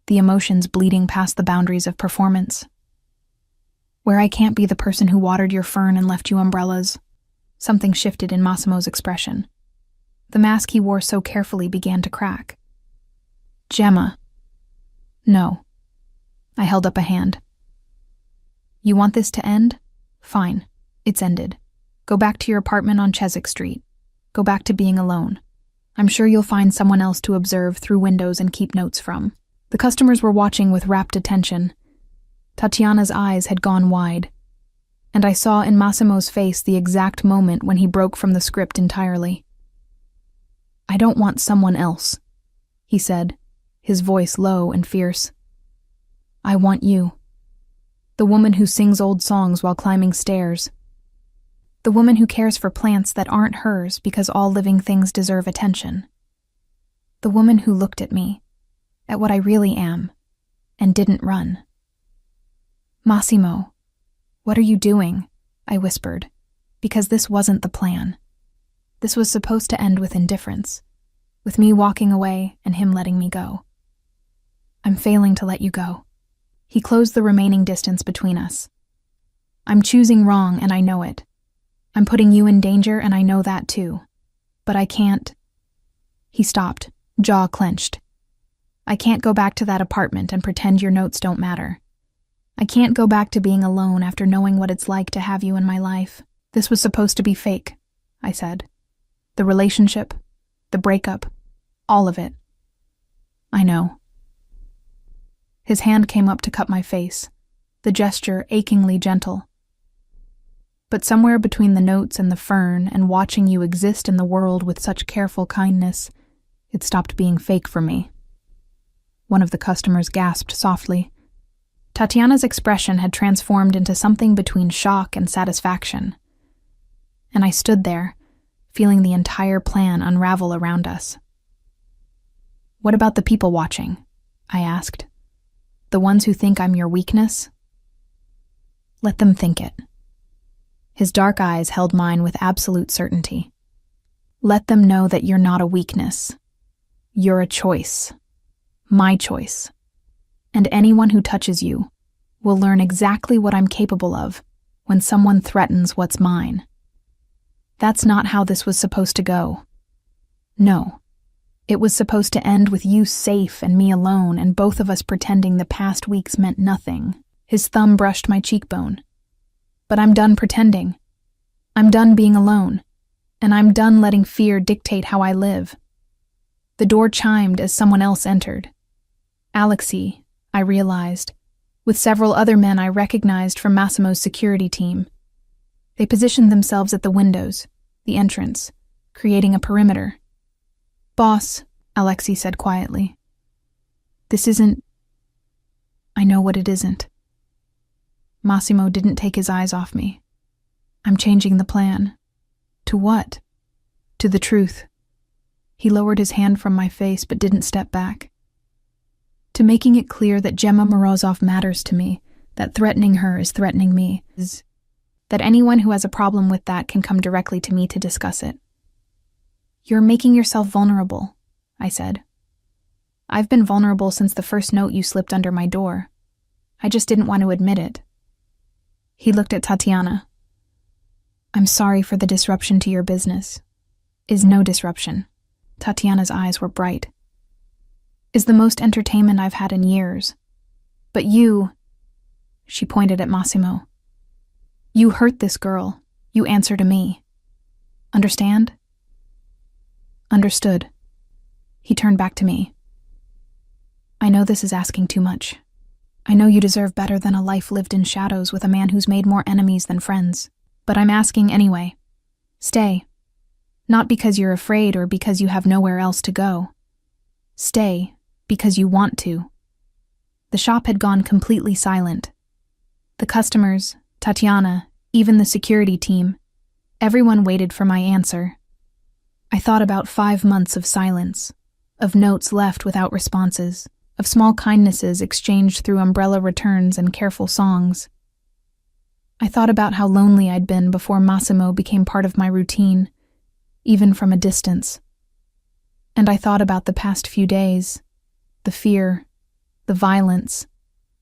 the emotions bleeding past the boundaries of performance. Where I can't be the person who watered your fern and left you umbrellas. Something shifted in Massimo's expression. The mask he wore so carefully began to crack. Gemma. No. I held up a hand. You want this to end? Fine. It's ended. Go back to your apartment on Chiswick Street. Go back to being alone. I'm sure you'll find someone else to observe through windows and keep notes from. The customers were watching with rapt attention. Tatiana's eyes had gone wide, and I saw in Massimo's face the exact moment when he broke from the script entirely. I don't want someone else, he said, his voice low and fierce. I want you. The woman who sings old songs while climbing stairs. The woman who cares for plants that aren't hers because all living things deserve attention. The woman who looked at me, at what I really am, and didn't run. Massimo, what are you doing? I whispered, because this wasn't the plan. This was supposed to end with indifference, with me walking away and him letting me go. I'm failing to let you go. He closed the remaining distance between us. I'm choosing wrong and I know it. I'm putting you in danger and I know that too. But I can't. He stopped, jaw clenched. I can't go back to that apartment and pretend your notes don't matter. I can't go back to being alone after knowing what it's like to have you in my life. This was supposed to be fake, I said. The relationship, the breakup, all of it. I know. His hand came up to cup my face, the gesture achingly gentle. But somewhere between the notes and the fern and watching you exist in the world with such careful kindness, it stopped being fake for me. One of the customers gasped softly. Tatiana's expression had transformed into something between shock and satisfaction. And I stood there, feeling the entire plan unravel around us. What about the people watching? I asked. The ones who think I'm your weakness? Let them think it. His dark eyes held mine with absolute certainty. Let them know that you're not a weakness. You're a choice. My choice. And anyone who touches you will learn exactly what I'm capable of when someone threatens what's mine. That's not how this was supposed to go. No. It was supposed to end with you safe and me alone, and both of us pretending the past weeks meant nothing. His thumb brushed my cheekbone. But I'm done pretending. I'm done being alone. And I'm done letting fear dictate how I live. The door chimed as someone else entered. Alexei, I realized, with several other men I recognized from Massimo's security team. They positioned themselves at the windows, the entrance, creating a perimeter. Boss, Alexei said quietly. This isn't... I know what it isn't. Massimo didn't take his eyes off me. I'm changing the plan. To what? To the truth. He lowered his hand from my face but didn't step back. To making it clear that Gemma Morozov matters to me, that threatening her is threatening me, that anyone who has a problem with that can come directly to me to discuss it. You're making yourself vulnerable, I said. I've been vulnerable since the first note you slipped under my door. I just didn't want to admit it. He looked at Tatiana. I'm sorry for the disruption to your business. Is no disruption. Tatiana's eyes were bright. Is the most entertainment I've had in years. But you, she pointed at Massimo. You hurt this girl. You answer to me. Understand? Understood. He turned back to me. I know this is asking too much. I know you deserve better than a life lived in shadows with a man who's made more enemies than friends. But I'm asking anyway. Stay. Not because you're afraid or because you have nowhere else to go. Stay because you want to. The shop had gone completely silent. The customers, Tatiana, even the security team, everyone waited for my answer. I thought about 5 months of silence, of notes left without responses, of small kindnesses exchanged through umbrella returns and careful songs. I thought about how lonely I'd been before Massimo became part of my routine, even from a distance. And I thought about the past few days, the fear, the violence,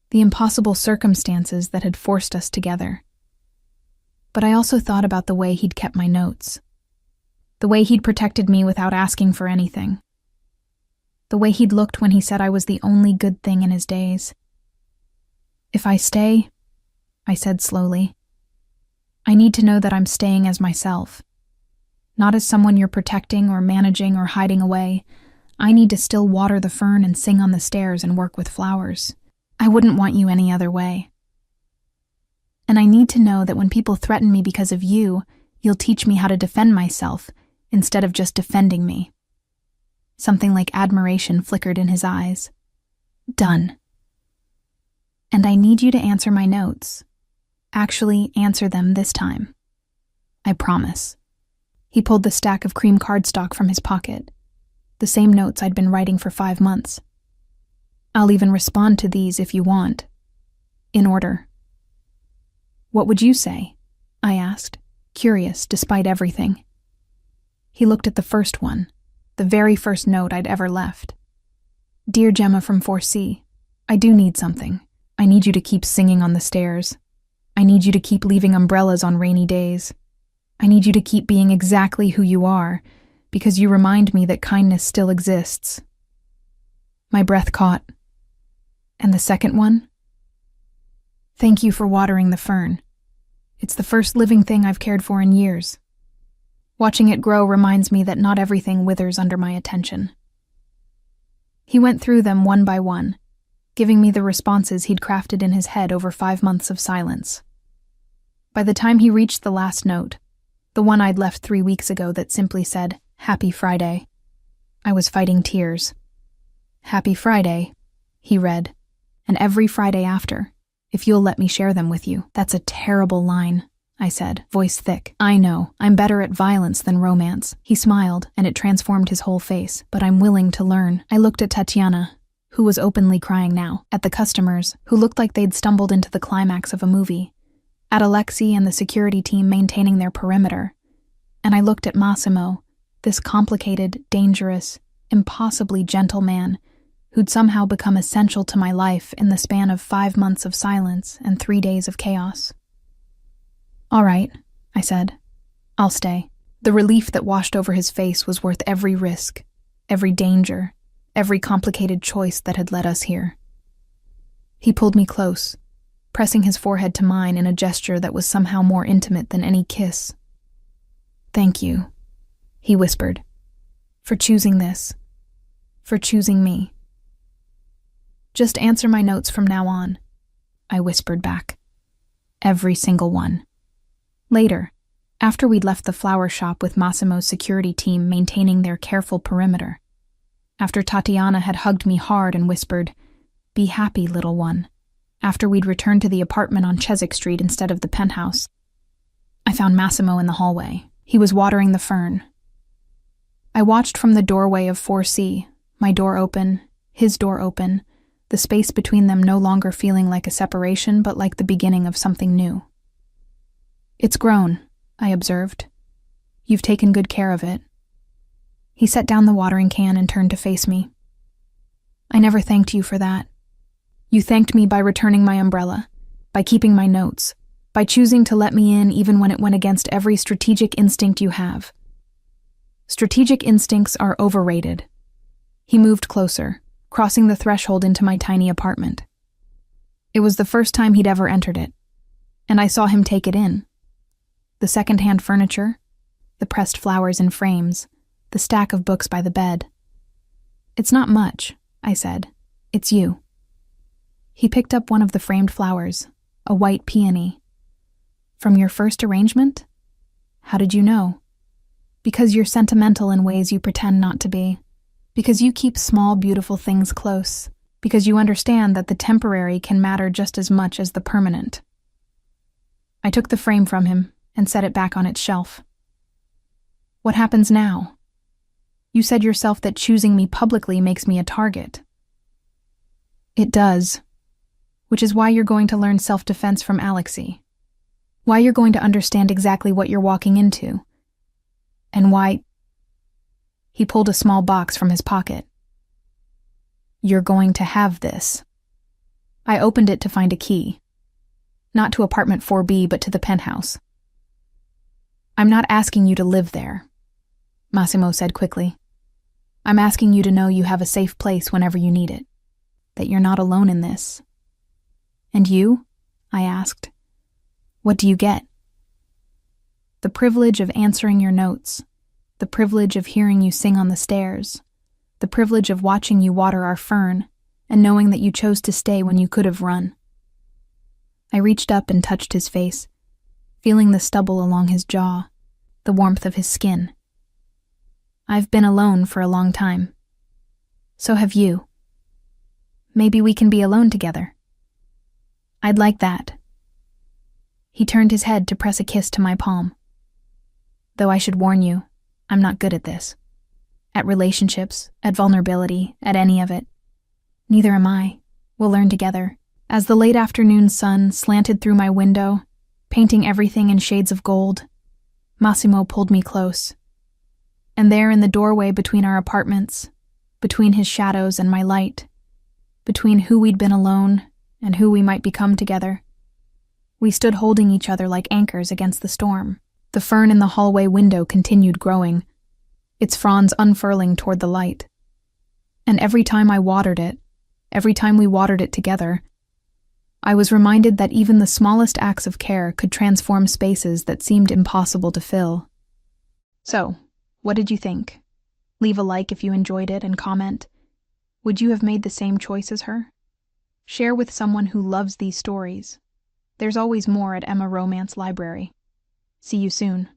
the impossible circumstances that had forced us together. But I also thought about the way he'd kept my notes, the way he'd protected me without asking for anything, the way he'd looked when he said I was the only good thing in his days. If I stay, I said slowly, I need to know that I'm staying as myself. Not as someone you're protecting or managing or hiding away. I need to still water the fern and sing on the stairs and work with flowers. I wouldn't want you any other way. And I need to know that when people threaten me because of you, you'll teach me how to defend myself instead of just defending me. Something like admiration flickered in his eyes. Done. And I need you to answer my notes. Actually answer them this time. I promise. He pulled the stack of cream cardstock from his pocket, the same notes I'd been writing for 5 months. I'll even respond to these if you want. In order. What would you say? I asked, curious despite everything. He looked at the first one, the very first note I'd ever left. Dear Gemma from 4C, I do need something. I need you to keep singing on the stairs. I need you to keep leaving umbrellas on rainy days. I need you to keep being exactly who you are, because you remind me that kindness still exists. My breath caught. And the second one? Thank you for watering the fern. It's the first living thing I've cared for in years. Watching it grow reminds me that not everything withers under my attention. He went through them one by one, giving me the responses he'd crafted in his head over 5 months of silence. By the time he reached the last note, the one I'd left 3 weeks ago that simply said, Happy Friday, I was fighting tears. Happy Friday, he read, and every Friday after, if you'll let me share them with you. That's a terrible line, I said, voice thick. I know, I'm better at violence than romance. He smiled, and it transformed his whole face, but I'm willing to learn. I looked at Tatiana, who was openly crying now, at the customers, who looked like they'd stumbled into the climax of a movie, at Alexei and the security team maintaining their perimeter, and I looked at Massimo, this complicated, dangerous, impossibly gentle man who'd somehow become essential to my life in the span of 5 months of silence and 3 days of chaos. "All right," I said. "I'll stay." The relief that washed over his face was worth every risk, every danger, every complicated choice that had led us here. He pulled me close, pressing his forehead to mine in a gesture that was somehow more intimate than any kiss. "Thank you," he whispered, "for choosing this, for choosing me." "Just answer my notes from now on," I whispered back. "Every single one." Later, after we'd left the flower shop with Massimo's security team maintaining their careful perimeter, after Tatiana had hugged me hard and whispered, "Be happy, little one," after we'd returned to the apartment on Chiswick Street instead of the penthouse, I found Massimo in the hallway. He was watering the fern. I watched from the doorway of 4C, my door open, his door open, the space between them no longer feeling like a separation but like the beginning of something new. "It's grown," I observed. "You've taken good care of it." He set down the watering can and turned to face me. "I never thanked you for that. You thanked me by returning my umbrella, by keeping my notes, by choosing to let me in even when it went against every strategic instinct you have. Strategic instincts are overrated." He moved closer, crossing the threshold into my tiny apartment. It was the first time he'd ever entered it, and I saw him take it in. The second-hand furniture, the pressed flowers in frames, the stack of books by the bed. "It's not much," I said. "It's you." He picked up one of the framed flowers, a white peony. "From your first arrangement? How did you know?" "Because you're sentimental in ways you pretend not to be. Because you keep small, beautiful things close. Because you understand that the temporary can matter just as much as the permanent." I took the frame from him and set it back on its shelf. "What happens now? You said yourself that choosing me publicly makes me a target." "It does. Which is why you're going to learn self-defense from Alexei. Why you're going to understand exactly what you're walking into. And why—" He pulled a small box from his pocket. "You're going to have this." I opened it to find a key. Not to apartment 4B, but to the penthouse. "I'm not asking you to live there," Massimo said quickly. "I'm asking you to know you have a safe place whenever you need it. That you're not alone in this." "And you?" I asked. "What do you get?" "The privilege of answering your notes, the privilege of hearing you sing on the stairs, the privilege of watching you water our fern, and knowing that you chose to stay when you could have run." I reached up and touched his face, feeling the stubble along his jaw, the warmth of his skin. "I've been alone for a long time. So have you. Maybe we can be alone together." "I'd like that." He turned his head to press a kiss to my palm. "Though I should warn you, I'm not good at this. At relationships, at vulnerability, at any of it. Neither am I. We'll learn together." As the late afternoon sun slanted through my window, painting everything in shades of gold, Massimo pulled me close. And there in the doorway between our apartments, between his shadows and my light, between who we'd been alone and who we might become together, we stood holding each other like anchors against the storm. The fern in the hallway window continued growing, its fronds unfurling toward the light. And every time I watered it, every time we watered it together, I was reminded that even the smallest acts of care could transform spaces that seemed impossible to fill. So, what did you think? Leave a like if you enjoyed it and comment. Would you have made the same choice as her? Share with someone who loves these stories. There's always more at Emma Romance Library. See you soon.